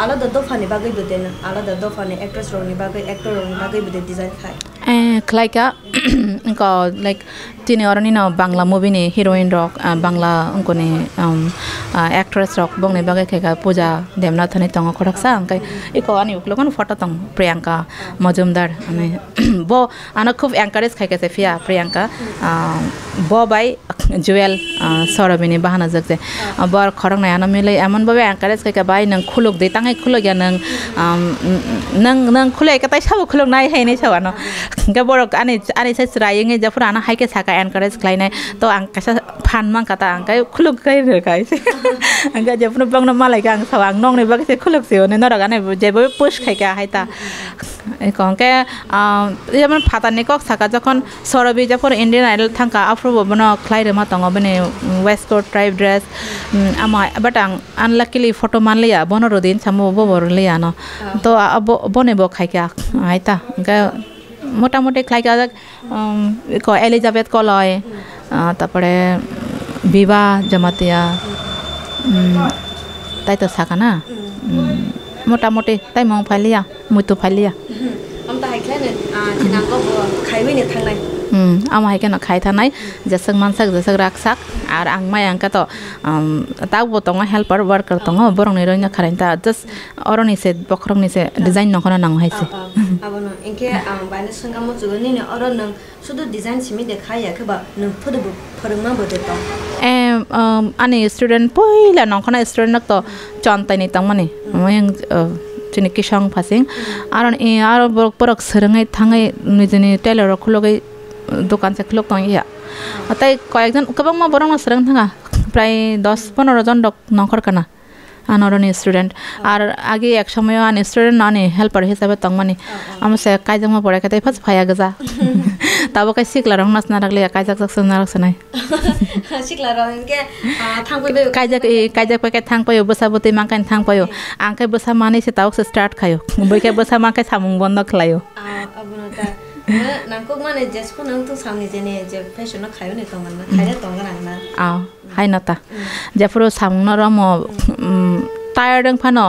आलादा दफानि बागै बदेन आलादा दफानि एक्ट्रेस रोनि बागै एक्टर रोनि बागै बदे डिजाइन खाइ खलाइका इनका लाइक तिनी अरनि न बांला मूवी नि हिरोइन रक बांला उनको ने एक्ट्रेस रक बंगने बागै खाइका पूजा देमना थनि तंग खरकसा अंकै इको अनि उक्लोगन फोटो तंग प्रियंका मजुमदार अनि बो आना खूब एंकरेज खाइका से फिया प्रियंका बो बाय जुएल सरबिनी बाहाना जगजे बर खरंग नायाना मिले एमन बाबे एंकरेज खाइका बाय नं खुलुक दे तांगै खुलुक या नं खुलै का ताइ साबो खुलुक नाय हैनै सावानो के बरक आनि से रायङै जफुरा आना हाइके साका एनकरेज खालायनाय तो आं कासा फान मान कता आं काय खुलुक काय रे कायसे आं का जफुरा बंगना मालाय का आं सावा आं नंगनै बागसे खुलुक से ने नरगाने जेबो पुश खायका हायता एखंके जेमन फातानि कक साका जखन सरबि जफुर इंडियन आइडल थांका आफ्रो बनो खलायरे मा तंग बने वेस्ट कोस्ट ट्राइब ड्रेस आमा बट आं अनलकीली फोटो मानलिया बनो रोदिन सामो बरलिया न तो बने बो खायका हायता का मोटामोटी खाइका को एलिजाबेथ को लय तारपरे विवा जमातिया ताई तो साका ना मोटामोटी ताई मं फालिया मुतु फालिया हम ता हाइखला ने थिनांगो खाइबै ने थांनाय आम हाइके न खाइ थानाय जसक मानसक जसक राखसाक आर आं माय अंका तो ताबो तंग हेल्पर वर्कर तंग बरंनि रयना खारेनता जस्ट अरनि से बखरंनि से डिजाइन नखना नांग हाइसे आबनो इनके बायना संगामो जुगनि ने अरन नं सुदु डिजाइन सिमि देखाया खबा नं फदबो फोरोंमा बदे त आनि स्टुडेन्ट पहिला नखना स्टुडेन्ट तो चनताइनि तंगमाने मयं चिनि किसंग फासिं आरन आर परक सरंगै थांगै निजनि टेलर खुलगै दुकान से खुलक तंगिया अतै कयेकजन गोबां मा बरंना सरंग थांगा प्राय 10-15 जन नखर kana आनरनि स्टुडेन्ट आर आगे एक समय आनि स्टुडेन्ट आनि हेल्पर हिसाबै तंगमानि आमसे कायजोंमा पढायखातै फस फाया गजा tabo kai sikla rong nas na rakle kaijak jak sun narak sanai sikla rong ke thangpai be kaijak pa kai thangpayo bosa bote mangkai thangpayo angkai bosa mani se tawok se start khayo boikai bosa mangkai samung bondo khlayo abunota nangkok mane jespo nang tu samni jene je fashion na khayo ne tongan na khaya tongan na hai nata japuro samung na ramo tired ang phano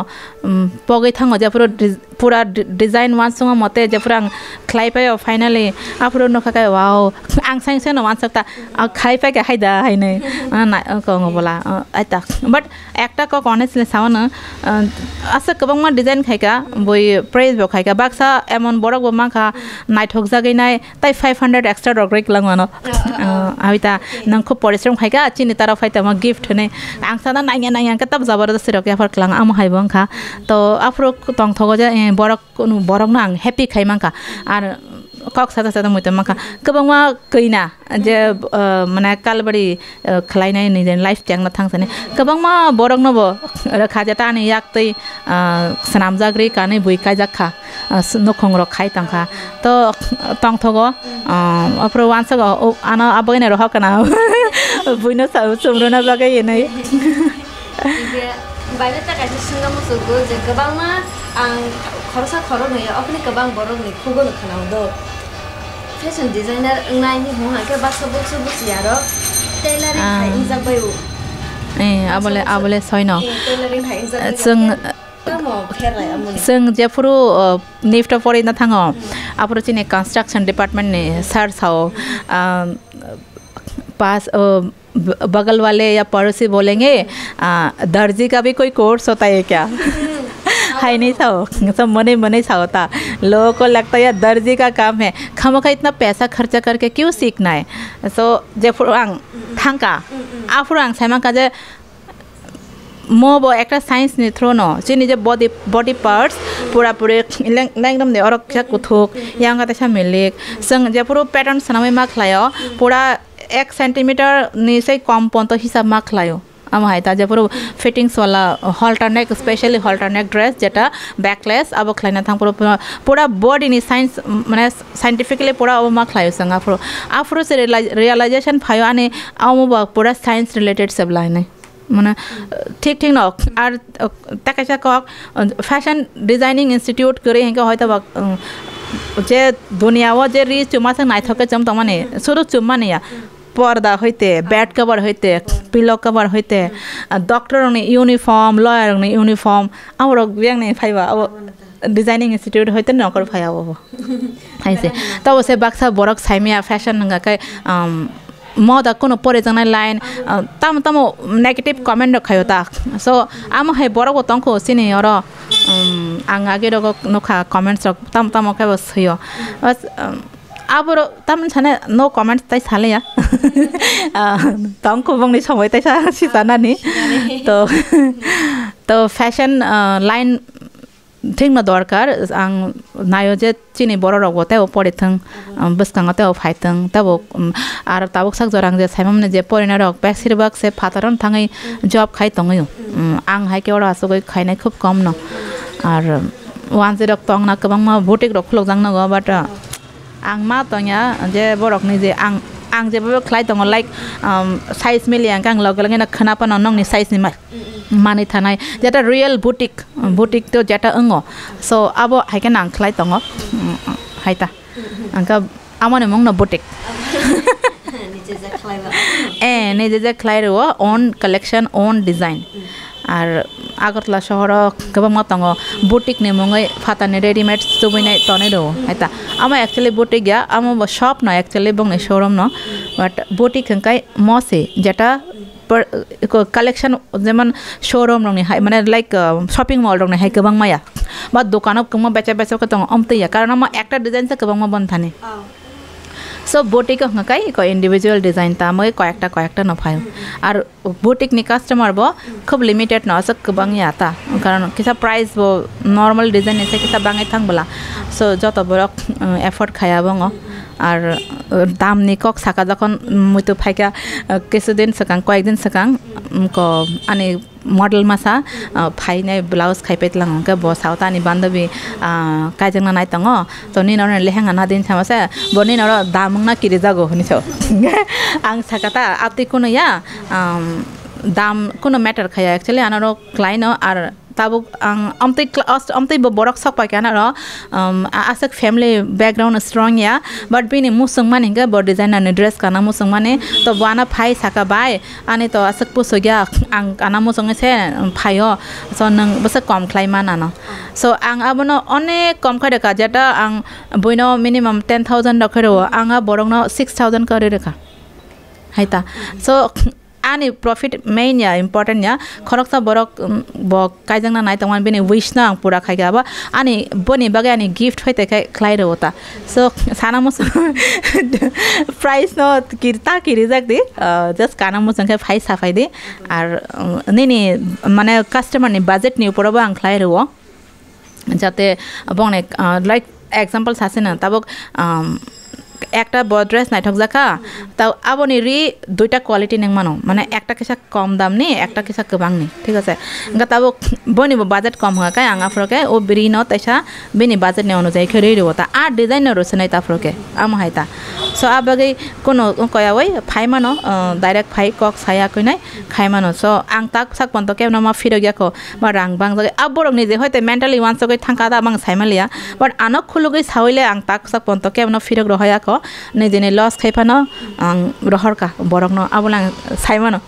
pogai thango japuro pura design wan sunga mote japurang khlai payo finally apuro no khakai wow ang sang se no wan sakta khai pa ke haida haine na ko ngobola aita but ekta ko honestly sawana asa kabang ma design khaika boi praise bo khaika baksa emon borok bo mangkha naithok jagai nai tai 500 extra rogrek langwano avita nang ko porishram khaika chini tara faita ma gift ne ang sana nai ka tab zabardasti rokya far klang am haibong kha to apro tong thogo ja borok nang happy khai mangka ar kok sata muita mangka kabangma kaina je mana kalbari khlai nai ni life chang na thang sane kabangma borok no bo rakha jata ni yak tei sanam jagri kanai bui kai jakha no khongrok khai tangkha to tong thogo apro wansa go ana aboine roha kana buino sa sumrona jagai nei Baiknya tak kasih singgah musuh gue, jadi kebangma ang korsa korong ya, aku ni kebang borong ni, kugo nak kenal do. Fashion designer ngai ni hong, aku bahasa buku siaro, tailoring hai injak bayu. Abole soino. Tailoring hai injak bayu. Kamu kira amun. Seng Japuru nifta pori na thango. Apro chine construction department ne sir sao पास बगल वाले या पड़ोसी बोलेंगे दर्जी का भी कोई course होता है क्या है नहीं था सब मने सा होता लोगों को लगता है यार दर्जी का काम है खामोखा इतना पैसा खर्चा करके क्यों सीखना है सो जेफुरांग थांका आफुरांग साइमा का जे मोबो एकटा साइंस नि थ्रोनो चिनि जे बॉडी पार्ट्स पूरा पूरे लेंगदम ने और क्या कुथुक यांग का तसा मिलिक संग जेफुरो पैटर्न सनामे मा खलायो पूरा 1 सेंटीमीटर नि से कम पन तो हिसाब मा खलायो आम हाइता जेफुरो फिटिंग्स वाला halter neck specially halter neck dress जेटा बैकलेस अब खलाइना थां पूरा बॉडी नि साइंस माने साइंटिफिकली पूरा अब मा खलायो संग आफरो से रियलाइजेशन फायो आने आम पूरा साइंस रिलेटेड सब लाइन মানে ঠিক ন আর তাকাইছা কক ফ্যাশন ডিজাইনিং ইনস্টিটিউট করে হেঙ্কে হয়তো যে দুনিয়াও যে রিচ চুমাসে নাই থাকে চম তমানে শুরু চুম্মানে পর্দা হইতে বেড কভার হইতে পিলো কভার হইতে ডক্টরনি ইউনিফর্ম লয়ারনি ইউনিফর্ম আর ব্যাংনে ফাইবা ডিজাইনিং ইনস্টিটিউট হইতে নকর ফাইয়াবো হাইছে তবে সে বাক্সা বরক সাইমিয়া ফ্যাশন নঙ্গাকে मोदा कोनो परे जाना लाइन तम नेगेटिव कमेंट रखायो ता सो आम हे बरको तंको सिने और आं आगे रको नखा कमेंट्स रक तम के बस हयो बस अब तम छने नो कमेंट्स ताइ साले या तंको बंगनि समय ताइ सिसाना नि तो फैशन लाइन ठीक न दरकार आं नायो जे चिनि बर रगते परे थं बसकांगते फाइथं तब आर ताबक साक जरां जे साइमने जे परेना रक बेसिरबाग से फातारन थाङै जॉब खाइ तङै आं हाइके और आसगै खाइनाय खूब कम न आर वान जे रक तंग ना कबां मा बुटिक रक खलक जांग न बाट आं मा तंया जे बरक नि जे आं जेबो खलाइ दङ लाइक साइज मिलियां आं लगे लगे ना खनापन नंनि साइज नि माने थानाय जेटा रियल बुटिक तो जेटा अंगो सो आबो हाइके नां खलाइ दङ हाइता आंका आमने मंग न बुटिक निजे जे खलाइ रो ओन कलेक्शन ओन डिजाइन আর আগরতলা শহর গোবাং মতঙ্গ বুটিক নে মঙ্গই ফাতানে রেডিমেড সুবিনাই তনে रो आइता आमा एक्चुअली बुटिक या आमा शॉप न एक्चुअली बंगने शोरूम न बट बुटिक हंकाय मसे जेटा कलेक्शन जेमन शोरूम रंगनि हाय माने लाइक शॉपिंग मॉल रंगनि हाय गोबां माया बा दकानाव गोबां बेचा को तंग अमतैया कारण मा एकटा डिजाइन से गोबां मा बन थाने सो बुटिक हंकाय को इंडिविजुअल डिजाइन ता मै कयेकटा न फाय आर बुटिक नि कस्टमर बो खूब लिमिटेड न सक गोबां याता कारण किसा प्राइस बो नॉर्मल डिजाइन एसे किसा बाङै थांबला सो जत बरक एफर्ट खाया बंग আর দাম নি কক সাকা যখন মুইতো ফাইকা কিছুদিন সাকাং কয়েকদিন সাকাং ক আনি মডেল মাসা ফাইনাই ব্লাউজ খাইপাইতলাং কে বসাও তানি বান্ধবী কাইজংনা নাই তङ তো নি নর লেহেঙ্গা না দিন সামাসে বনি নর দামংনা কিরি জাগো হনিছো आं साकाता आपते कुनो या दाम कुनो मैटर खाया एक्चुअली आनारो क्लाइनो आर ताबुक आमते बरक सक पाइकाना र आसक फैमिली बैकग्राउंड स्ट्रांग या बट बिनि मुसुंग माने ग ब डिजाइनर ने ड्रेस काना मुसुंग माने तो बाना फाइ साका बाय आने तो आसक पुसोग्या आं काना मुसुंग से फायो सो नंग बस कम क्लाइ माना न सो आं आबनो अनेक कम खरे का जेटा आं बयनो मिनिमम 10000 रखरो आं बरंनो 6000 करे रेखा हाइता सो ani profit main ya important ya khoroksa borok bo kaijangna nai tongman bini wish na ang pura khaiga ba ani boni baga ani gift hoite khai khlai ro ta so sana mo price no kirta ki reject di just kana mo sangke phai safai di ar ni mane customer ni budget ni upor ba ang khlai ro jate bongne like example sase na tabok একটা বড্রেস নাই ঠক জাকা তাও আবনি রি দুইটা quality নেং মানো মানে একটা কিসা কম দাম নি একটা কিসা গোবাং নি ঠিক আছে গা তাবো বনি বাজেট কম হয় কাই আঙা ফরকে ও বিরি ন তাইসা বিনি বাজেট নে অনুযায়ী খরে রিওতা আর ডিজাইনার রসনাই তা ফরকে আম হাইতা সো আবাগৈ কোনো কয়া ওই ফাই মানো ডাইরেক্ট ফাই কক সায়া কই নাই খাই মানো সো আং তাক সাক পন্ত কে না মা ফিরে গিয়াকো বা রাং বাং জাগে আবরক নিজে হইতে মেন্টালি ওয়ান্স গৈ থাকা দা বাং সাইমালিয়া বাট আনক খুলুগৈ সাউইলে আং তাক সাক পন্ত কে না ফিরে রহয়া ক নিজেনে লস খাইফানো রহরকা বরকনো আবুলাং সাইমানো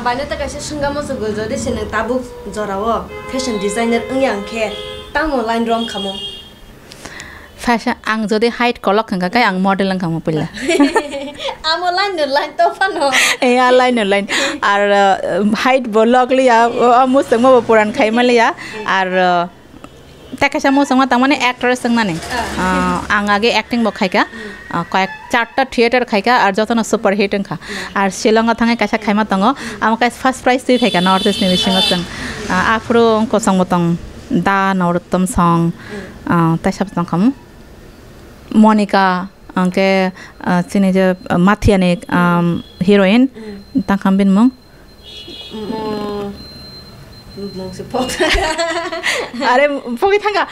बायनो थाखाय सोंगामोसो गोजोदे सेनो ताबुक जरावो फेशन डिजाइनर ओंयांखे तामो लाइन रम खामो फैशन आं जदि हाइट कलक खंगा काय आं मॉडल खामो पइला आमो लाइन तो फानो ए आ लाइन आर हाइट बोलकलिया मुसंग मो पुरान खाइमालिया आर ताकासा मोसंग तामाने एक्ट्रेस संगनाने आं आगे एक्टिंग बो खाइका कয়েক চারটা থিয়েটার খাইকা আর যতন সুপার হিট খা আর শিলংआ थांगे कासा खाइमा तंगो आम कास फर्स्ट प्राइज ति खाइका नॉर्थ ईस्ट निविसिंग सं आफ्रो को संगतंग दा नौरतम सॉन्ग तासा तंग खम मोनिका अंके चिने जे माथियाने हिरोइन तंखम बिन मं अरे फोगी थांगा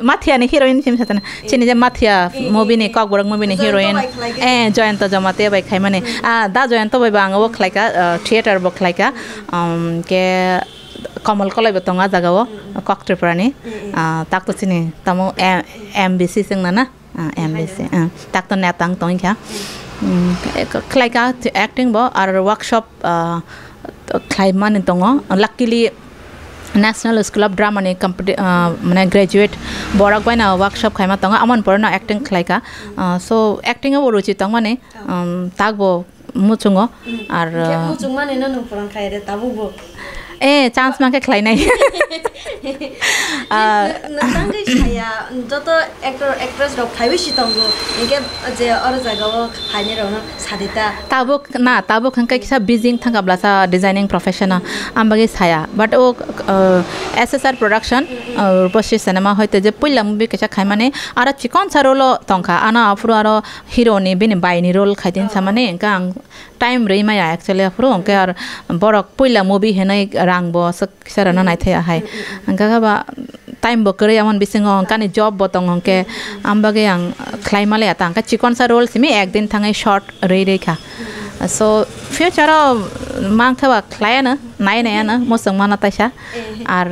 माथिया ने हिरोइन सिम सातना चिनि जे माथिया मूवी ने कगबरक मूवी ने हिरोइन ए जयंत जमाते बाय खाइ माने दा जयंत बाय बांगो खलाइका थिएटर बो खलाइका के कमल कलाई बतंगा जागाओ कक त्रिपुरानी ताक तो चिनि तमो एमबीसी संगना ना एमबीसी ताक तो नेतांग तंखा खलाइका एक्टिंग बो आर वर्कशॉप खलाइमान तंगो luckily national school of drama ने माने ग्रेजुएट बरक बायना वर्कशॉप खाइमा तंग अमन परना एक्टिंग खलाइका सो एक्टिंग अब रुचि तंग माने तागबो मुचुंगो आर मुचुंग माने न परन खाइरे ताबुबो ए चांस माके खलाइनाय नंगै छाया जतो एक्टर एक्ट्रेस रक खाइबिसि तंगो इके जे अरु जागाव खाइने रहन सादिता ताबो खंका किसा बिजिंग थांगाब्लासा डिजाइनिंग प्रोफेशन आमबागे छाया बट ओ एसएसआर प्रोडक्शन पश्चिम सिनेमा होइते जे पहिला मुभि किसा खाइ माने आरो चिकन सारोलो तंखा आना अफ्रो आरो हिरोनि बिनि बाइनि रोल खाइदिन सामाने गां टाइम रैमाया एक्चुअली अफ्रो के आर बरक पहिला मुभि हेनाय रांबो सराना नायथाया हाय अंका बा टाइम बकरे अमन बिसिंगो कानि जॉब बतंग के आमबागे आं क्लाइमाले आता अंका चिकन सा रोल सिमी एक दिन थांगे शॉर्ट रेखा सो फ्यूचर मांगथाबा क्लायना नायनायाना मोसं माना ताइसा आर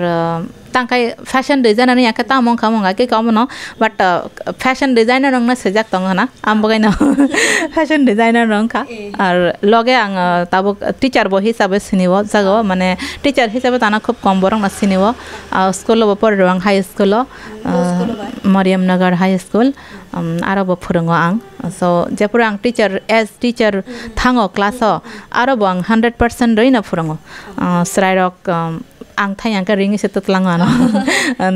तांकाय फैशन डिजाइनर याके तामंग खामंगा के कामनो बट फैशन डिजाइनर रंगना सजाक तंगना आमबगायना फैशन डिजाइनर रंगका आर लगे आं ताबो टीचर बो हिसाबै सिनिवो जागो माने टीचर हिसाबै ताना खूब कम बरंग ना सिनिवो स्कूल बो पररंग हाई स्कूल मरियम नगर हाई स्कूल आरो बो फोरोंगो आं सो जेपुर आं टीचर एज टीचर थांगो क्लास आरो बो आं 100% रैना फोरोंगो स्रायरक आं थायांका रिंग से ततलांगानो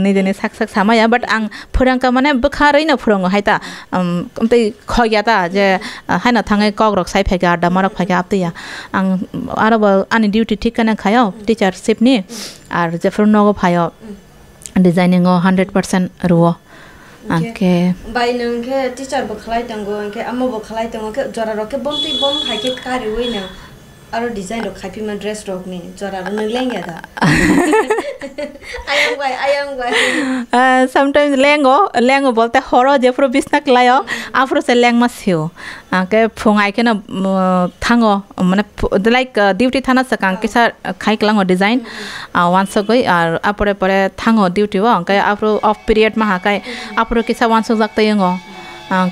निजेने साक सामाया बट आं फोरोंका माने बखारैनो फोरोंगो हायता ओमतै खयाता जे हायना थाङै कग्रक साइफायगा दामारक फायगा आपतैया आं आरो आनि डिउटी ठीक कने खायो टीचरशिप नि आर जेफोर नगो फायो designing 100% रुओ Oke. Bai nang ke teacher bo khalai tango ke amo bo khalai tango ke jora ro ke bom hai ke kari wei na aro design ro khai pi ma dress ro ni jora ro nang leng da ayang bai Sometimes lengo bolte horo je pro bisnak layo afro se leng masio ke phungai ke na thango mane like duty thana sakang ke sa khai klango design once goi ar apore pore thango duty wa ke afro off period ma ha kai apro ke sa once jak tayengo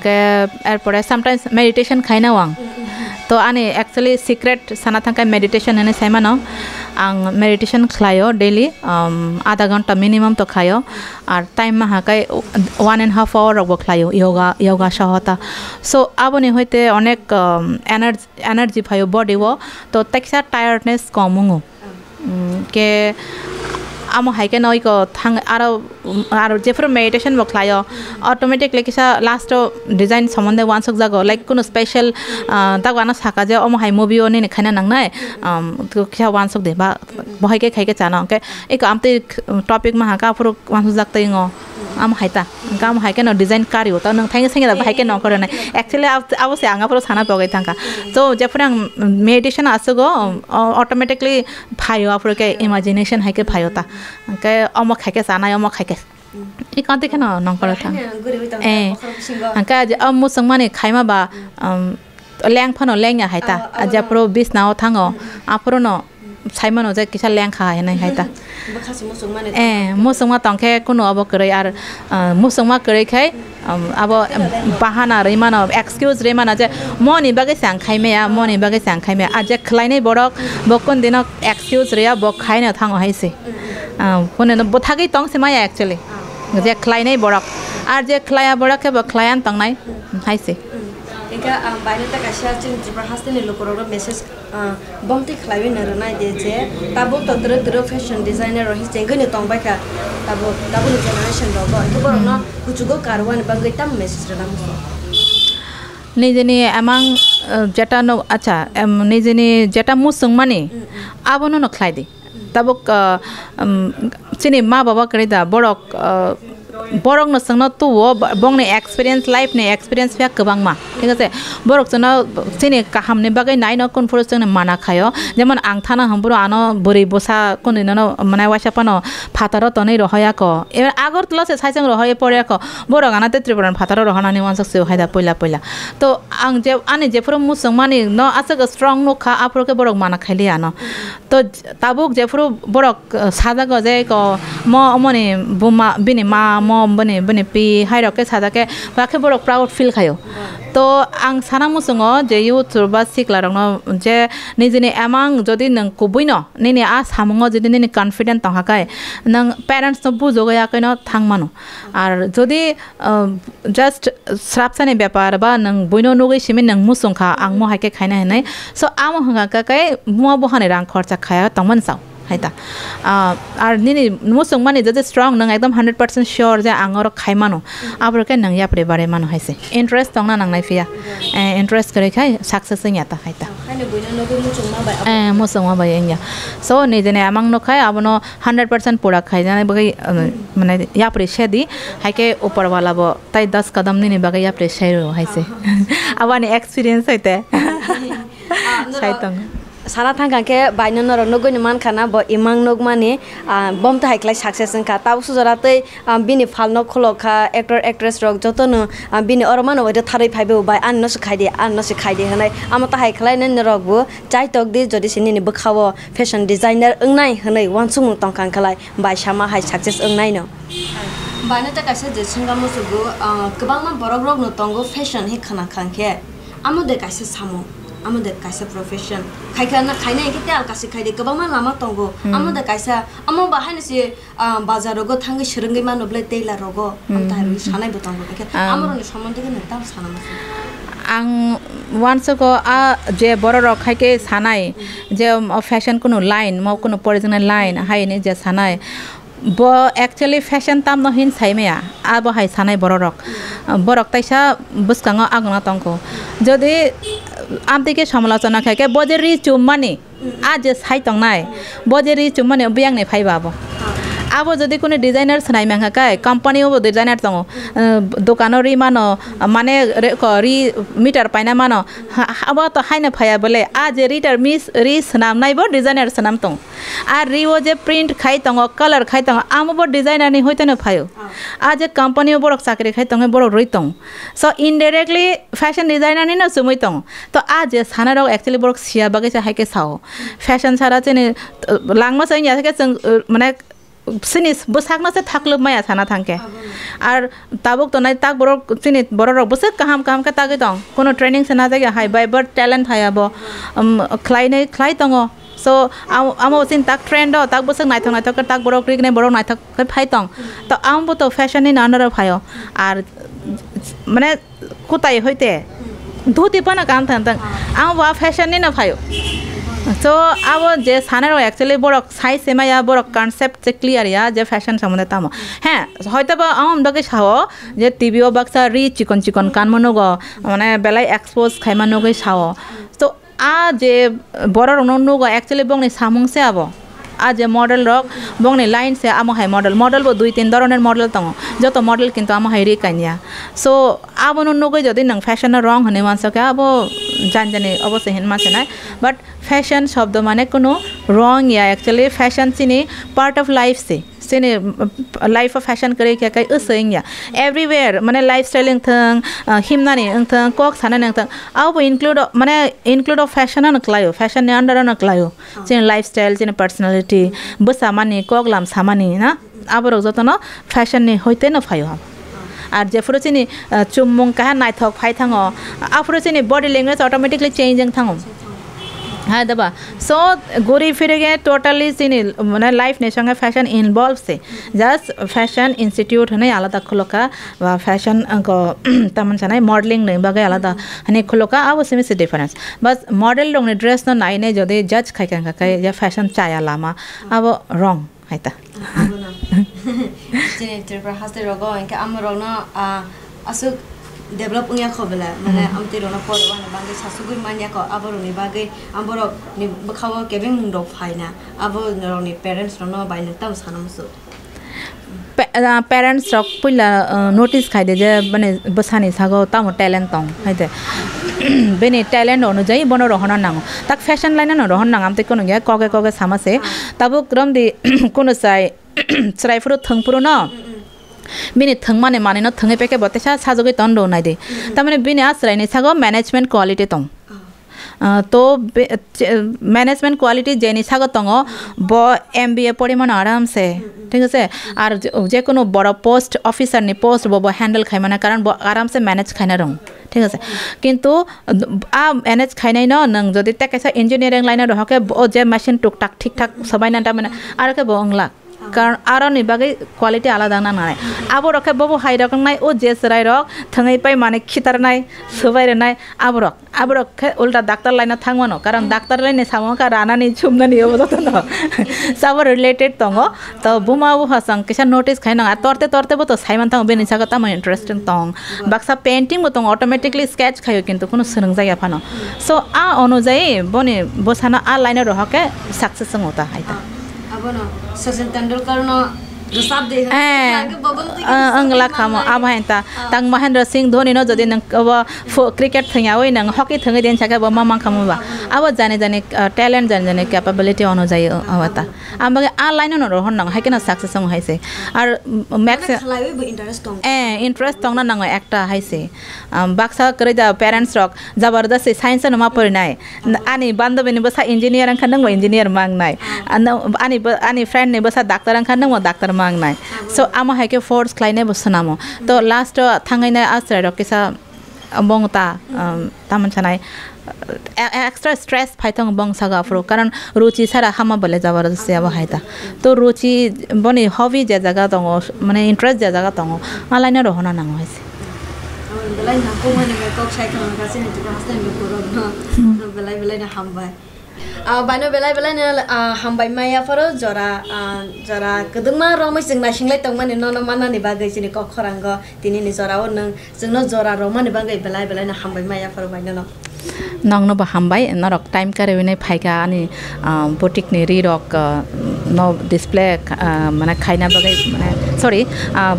ke erpore sometimes meditation khaina wang to ane actually secret sana thangkai meditation ane saimano ang meditation khlayo daily आधा घंटा minimum to khayo ar time ma hakai 1.5 hour rok khlayo yoga shahota so aboni hoite onek energy phayo body wo to teksa tiredness komungu ke amo haike noi ko thang aro jefro meditation bo khlayo automatically kisa last design somonde one sok jago like kono special dagwana saka je amo hai movie oni ne khana nang nai to kisa one sok de ba bohai ke khaike chana ke ek amte topic ma haka puro one sok jak tai ngo am haita gam haike no design kari ho ta nang thangi singa ba haike no kore nai actually abo se anga puro sana pogai thangka so jefrang meditation asago automatically phayo apro ke imagination haike phayo ta ke amo khaike sana amo khaike ikanti khana nang kore thang anka je amu sangmane khaima ba leng phano leng ya haita aja pro bis nao thango apro no saimano je kisa leng kha hai nai haita musungma tongke kuno abo kore ar musungma kore khai abo bahana remano excuse remana je moni bage sang khaime ya moni bage sang khaime aje khlainai borok bokon dino excuse rea bok khaina thango haise kone no bothagi tong sema ya actually je khlainai borok ar je khlaya borok ke bo khlayan tongnai haise eka baine ta kasha chin Tiprasa ni lokoro message bomti khlaiwe na ranai de je tabo todro fashion designer ro hi chengani tongbai ka tabo ni generation ro go ke borok no kuchugo karwan bangai tam message rana mo nejeni amang jeta no acha nejeni jeta musung mani abono no khlai de tabo chini ma baba kare da borok no sangno tu bong ne experience life ne experience pya kabang ma ঠিক আছে borok chana chini kaham ne bagai nai no kon forus chang ne mana khayo jemon ang thana hamburo ano bori bosa kon no mane wasa pano phataro to nei rohaya ko ebar agor tla se saisang rohaya pore ko borok ana te tripuran phataro rohana ni wansok se haida poila to ang je ani je puro musang mani no asaga strong no kha apro ke borok mana khaili ano to tabuk je puro borok sada go je ko mo amoni buma bini ma mo bane pi hairo ke sada ke bakhe borok proud feel khayo to ang sana musungo je youth ba sikla rong no je nijini amang jodi nang kubuino nini a samungo jodi nini confident tong hakai nang parents no bujo ga yakino thangmano ar jodi just srapsane byapar ba nang buino nogoi simin nang musung kha ang mo haike khaina hanai so amo hanga ka kai mo bohane rang kharcha khaya tongman sao haita ar nini musung mani jodi strong nang ekdom 100% sure je angor khaimano abro ke nang yapre bare mano haise interest tongna nang nai fia interest kare khai success nya ta haita musung ma ba yenya so ne jene amang no khai abono 100% pura khai jane bagai mane yapre shedi haike upar wala bo tai 10 kadam nini bagai yapre shairo haise awani experience hoite saitong sana thangka ke baino noro nogoi ni man khana bo imang nog mani bom ta haiklai success ka tabu sujara tei bini falno kholo kha actor actress rok joto no bini ormano wede tharai phaibe bai an no sikhai de hanai amata haiklai nen rok bu chai tok di jodi sini ni bkhawo fashion designer engnai hanai wansung tongkang khalai bai sama hai success engnai no baino ta kaisa je singa musugu kobang ma borok rok no tongo fashion he khana khangke amode kaisa samo amode kaisa profession khaikana khaina ekite alkasi khaide kobang ma lama tongo amode kaisa amo bahane se bazar rogo thangi shirungai ma noble teila rogo amta ri sanai botango amoro ni somonde ke netam sanama ang once ago je boro rok khaike sanai je fashion kono line mo kono original line hai ne je sanai bo actually fashion tam no hin saimea abo hai sanai borok taisa buskango agna tongko jodi amtike সমালোচনা খাইকে বজেরি চুমানি আজ সাই তংনাই বজেরি চুমানি বিয়াং নে ফাইবাবো अब जदि कुनै designer सनाइ मांगा काय company वो डिजाइनर तंगो दुकानो रि मानो माने रि मीटर पाइना मानो अब तो हाइना फाया बोले आज रीटर मिस रि सनाम नाइबो डिजाइनर सनाम तंग आ रि वो जे प्रिंट खाइ तंगो कलर खाइ तंगो आमबो डिजाइनर नि होइते न फायो आज कंपनी बोरक चाकरी खाइ तंगो बोरक रोइ तंग सो इनडाइरेक्टली फैशन डिजाइनर नि न सुमै तंग तो आज सानाराव एक्चुअली बोरक सिया बागे चा हाइके साओ फैशन सारा चेने लांगमा सै या के माने सिनिस बसाकना से थाकलब माया साना थांके आर ताबुक तो नाइ ताक बरक सिनि बरक बसे काम के तागे दं कोनो ट्रेनिंग से ना जागे हाइ बाय बट टैलेंट हायाबो क्लाइ तंगो सो आमो सिन ताक ट्रेंड ताक बसे नाइथक ताक बरक रिगने बरक नाइथक फाइ तंग तो आमबो तो फैशन नि नानर फायो आर माने कुताइ होइते धोती पना काम थांतंग आम वा फैशन नि न फायो सो अब जे सानारो एक्चुअली बरक साइज सेमाया बरक कन्सेप्ट से क्लियर या जे फैशन सम्बन्धे तामो हाँ হয়তোবা आम दगे साओ जे टीवीओ बक्सा रि चिकन चिकन कान मनोगो माने बेलाय एक्सपोज खाइमानोगै साओ तो आ जे बरर नोगो एक्चुअली बंगनि सामुंसे आबो आज मॉडल रक बंगनि लाइन से आमो हाय मॉडल बो 2-3 धरনের मॉडल तंगो जतो मॉडल किंतु आमो हाय रि कानिया सो आबो नोगै जदि नों फैशन रंग होने मानसके आबो जानजाने अवश्य हिन मासे नाय बट फैशन शब्द माने कोनो रंग या एक्चुअली फैशन सिनी पार्ट ऑफ लाइफ से सिनी लाइफ ऑफ फैशन करे क्या काय असैं या एवरीवेयर माने लाइफस्टाइल थं हिमनानि थं कोक साना थं आबो इंक्लूड ऑफ फैशन न क्लायो फैशन ने अंडर न क्लायो सिन लाइफस्टाइल सिन पर्सनालिटी बसा माने कोक लाम सामानि ना आबो जतो न फैशन ने होइते न फायो आर जेफोर सिनी चुममुं का नाइथक फाइ थाङो आफोर सिनी बॉडी लैंग्वेज ऑटोमेटिकली चेंजिंग थाङो हाँ दबा सो घूरी फिर गए टोटली सिनी माने लाइफ ने संगे फैशन इन्वॉल्व से जस्ट फैशन इंस्टीट्यूट हने आलादा खुलका वा फैशन को तमन सनाय मॉडलिंग ने बगे आलादा हने खुलका अब सेमी से डिफरेंस बस मॉडल लोग ने ड्रेस न नाइ ने जदि जज खाइ का या फैशन चाया लामा अब रॉन्ग हाइता जेने त्रिपुरा हास्ते रगो इनके आमरगनो असु डेभलप उनिया खबला माने आमते रोना परवाना बागे सासुगुर मानिया को आबरनि बागे आमबरक नि बखाव केबें मुंडो फाइना आबो नरनि पेरेंट्स रोनो बाइले तम सानमसु पेरेंट्स रक पुला नोटिस खाइदे जे माने बसानि सागो तामो टैलेंट तंग हाइते बेनि टैलेंट अनुଯାयी बनो रहना नांगो ताक फैशन लाइन न रहन नांग आमते कोनो गे कगे सामासे ताबो क्रम दि कोनो साइ सराइफुरो थंपुरो न बिनि थंमाने माने न थंगे पेके बतेसा साजोगे तंडो नाइदे तामाने बिनि आश्रयनि सागो मैनेजमेंट क्वालिटी तंग तो मैनेजमेंट क्वालिटी जेनि सागो तंगो ब एमबीए पढिमान आराम से ठीक है आर जे कोनो बड़ पोस्ट ऑफिसर नि पोस्ट बो हैंडल खाइमाना कारण आराम से मैनेज खाइना रंग ठीक है किंतु आ मैनेज खाइनाय न नंग जदि तेकेसा इंजिनियरिंग लाइन रहके ओ जे मशीन टुक टाक ठीक ठाक सबाइना तामाने आरके बंगला कारण आरनि बागै क्वालिटी आलादा नानाय आबो रखे बबो हाइ रकनाय ओ जेस राय रक थङै पाइ माने खितारनाय सबाइरनाय आबो रक उल्टा डाक्टर लाइन थांगमनो कारण डाक्टर लाइन सामका रानानि छुमनानि अबो न सब रिलेटेड तंगो त बुमा हसं केसा नोटिस खाइना तरते बो त साइमान थांग बेनि सागा ताम इंटरेस्टिंग तंग बाक्सा पेंटिंग बो तंग ऑटोमेटिकली स्केच खायो किंतु कोनो सोलों जाया फानो सो आ अनुଯାयी बनि बसाना आ लाइन रहके सक्सेस होता हाइता अब न सचिन तेंदुलकर न दुसाब दे अंगला खामो अब हाइता तंग महेंद्र सिंह धोनी न जदि नंग क्रिकेट थंयावै नंग हॉकी थंगै देन साके बमा मा खामोबा अब जाने टैलेंट जाने कैपेबिलिटी अनुযায়ী आवता आमगे आ लाइन न रहन नंग हाइकेना सक्सेस संग हाइसे आर मैक्स इंटरेस्ट तंग नंग एकटा हाइसे बाक्सा करेजा पेरेंट्स रक जबरदस्त साइंस न मा परिनाय आनी बान्दबेनि बसा इंजिनियर खान नंग इंजिनियर मांगनाय आनी फ्रेंड ने बसा डाक्टर खान नंग डाक्टर मांगनाय सो आमा हाइके फोर्स क्लाइने बसनामो तो लास्ट थांगैना आश्रय रकेसा बंगता तामन छनाय एक्स्ट्रा स्ट्रेस फाइथंग बंग सागा फ्रो कारण रुचि सारा हामा बले जबरदस्त अब हाइता तो रुचि बनि हॉबी जे जगह दङ माने इंटरेस्ट जे जगह दङ आलाइना रहना नांगो हाइसे बेलाय ना को माने कक साइखन गासिन तिका हास्तेन बेखौ बेलाय ना हामबाय बानो बेलाय ने हामबाय माया फरो जरा गदमा रमै जों नासिंलाय तंग माने न मानानि बागै जिनि क खरांग दिनि नि जराव नों जोंनो जरा रमानि बागै बेलाय ना हामबाय माया फरो बायनो न नंगनो बा हामबाय नरक टाइम कारेविने फाइका अनि बोटिक नि रि रक no display mana khaina bagai mana sorry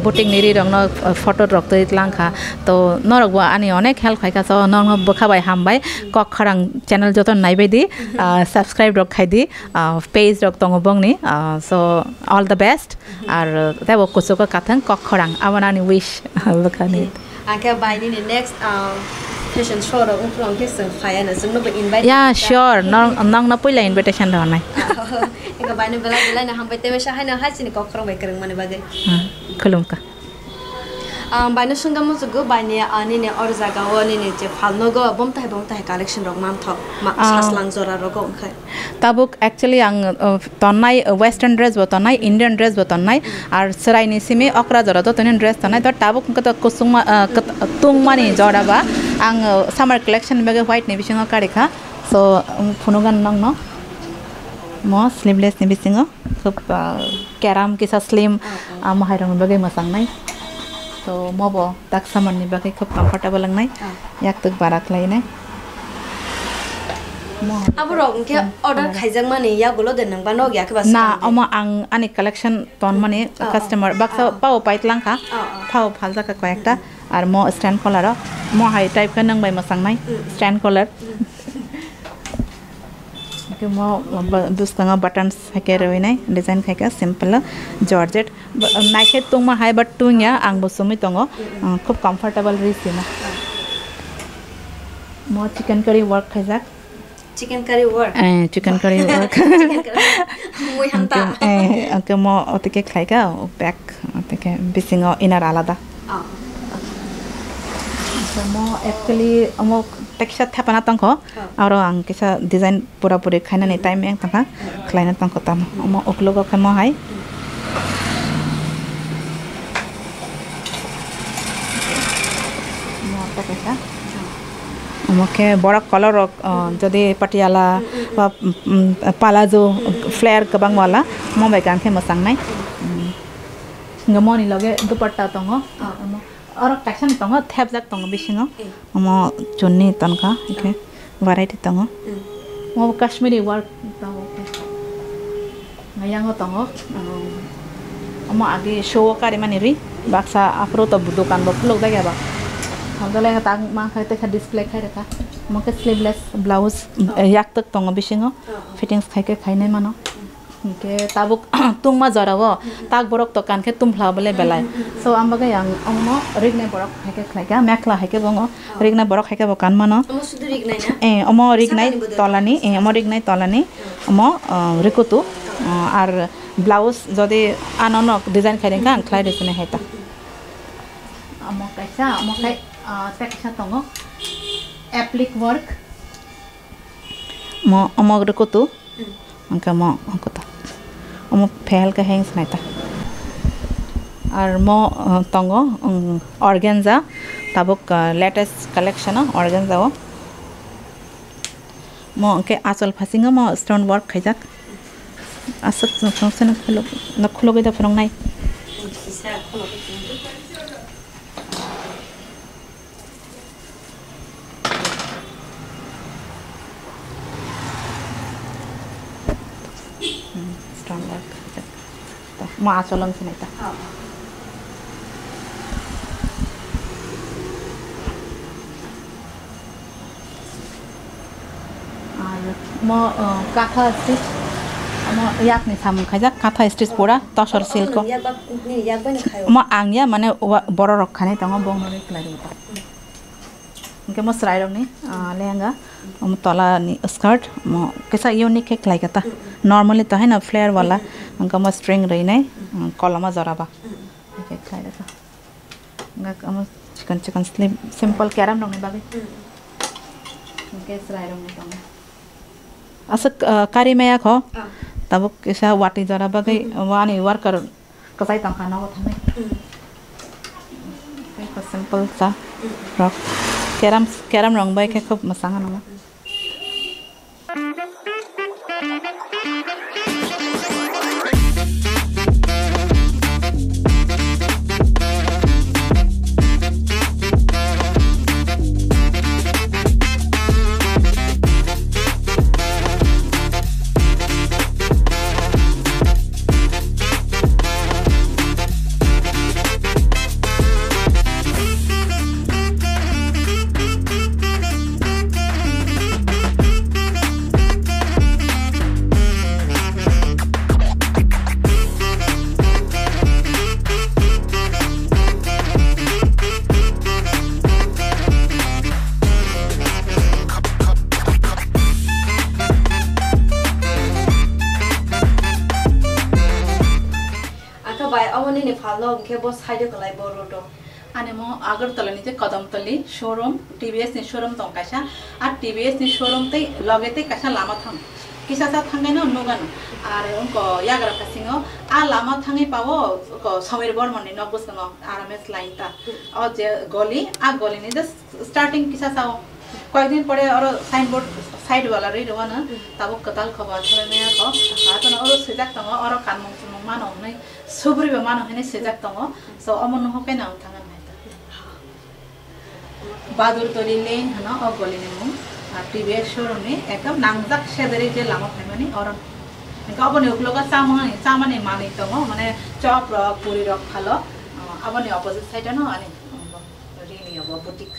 boating niri rong no photo rok to langkha to norok bo ani onek help khai ka so no bokha bai hambai kok kharang channel joto naibai di subscribe rok khai di page rok tongo bongni so all the best ar tebo kusoko kathang kok kharang awanani wish bakani angka bai ni next fashion show ro ung ke sung phaya na sung no ba invite yeah sure nong na puila invitation ro nai angka bai ni bela na ham bai te sha haina ha chini kok khrang bai kereng mane bagai khulum ka bai no sunga mo go bai ni ani ne or jaga o ni ne je phalno go bom tai collection rok mam thok saslang jora ro go khai tabuk actually ang tonai western dress bo tonai indian dress bo tonai ar sarai ni sime okra jora to tonin dress tonai to tabuk ka kusung tung mani jora ba ang summer collection bage white ni bisingo karikha so phunugan nang no mo sleeveless ni bisingo khup karam kisa slim am hairang bage masang nai so mobo tak saman ni bage khup comfortable lang nai yak tuk barak lai nai aburok ke order khaijang mani ya gulo den nang bano gya ke bas na ama ang ani collection ton mani customer baksa pau pait lang kha phau phalja ka kayakta ar mo stand collar mo high type ka nang bai masang nai stand collar ke mo dustanga buttons hake roi nai design khaika simple georgette naike tungma high but tung ya ang bosumi tongo khub comfortable risina mo chicken curry work khaijak chicken curry work chicken curry work moi hanta ke mo otike khaika back otike bisingo inner alada so mo actually amo texture thapana tangko aro ang kisa design pura puri khaina ni time eng tangka khlaina tangko tam amo oklogo khamo hai mo ta kisa আমাকে বড় colour যদি পাটিয়ালা বা palazzo flair কবাং ওয়ালা মবাই গান খে মসাং নাই ngmoni lage dupatta tongo aro collection tongo thepjak tongo bisingo mo chunni tonka okay variety tongo mo kashmiri work tongo ngayango tongo mo agi show kari maniri baksa afro to dukan bo flog dagya ba hamdale ka tang ma khaite kha display khai rakha mo ke sleeveless blouse yak tak tongo bisingo fittings khaike khaine mano ke tabuk tungma jarawo tak borok to kan ke tumphla bole belai so ambaga yang ammo rigne borok khaike khlaika mekla haike bongo rigne borok haike bokan mano ammo sudu rignai na ammo rignai tolani ammo rignai tolani ammo rikutu ar blouse jodi anonok design khaire kan khlai desune heta ammo kaisa ammo khai teksa tongo applique work mo ammo rikutu angka mo angkota omo phel ka hangs naita ar mo tongo organza tabuk latest collection organza o mo ke achol phasinga mo stone work khaijak asak function kholo ge da frong nai mo asolong sinita mo katha stitch mo yak ni sam khajak katha stitch pura tosor silk mo angya mane boro rakhane tango bong nore klari ta ke mo srai rong ni lehenga mo tola ni skirt mo kesa unique ek lai kata normally to hai na flare wala angka mo string rei nai kolama jaraba ek khai ra ngak amo chicken sleeve simple karam rong ni bagai ke srai rong ni tong asa kari maya kho tabuk kesa wati jara bagai wani worker kasai tang khana wa thamai ke simple sa rock karam rong bai ke khub masanga nang ni phalo ke bo side kalai bo roto ane mo agartala ni je kadamtali showroom TVS ni showroom tong kaisa ar TVS ni showroom tei logete kaisa lama thang kisa sa thangai no nogan ar unko yagra pasingo a lama thangai pawo ko samir bormon ni nobus no RMS line ta o je goli a goli ni just starting kisa sa কয়েকদিন পরে আরো signboard side वाला রে রওনা তাবো কতাল খবর ছয় মেয়া খ আতন আরো সেজাক তং আরো কানমং সুমং মানো নাই সুবরি বে মানো হেনে সেজাক তং সো অমন হকে নাম থাঙ্গান নাইতা বাদুর তরি লেন হনা অ গলিনে মু আর টিভিএস শোরুম নে একদম নাংজাক সেদারে যে লামা ফাইমানি অরন গাবনে উকলগা চামানে মানি তং মানে চপ রক পুরি রক খালো আবনে অপোজিট সাইড ন আনি রিনি অব বুটিক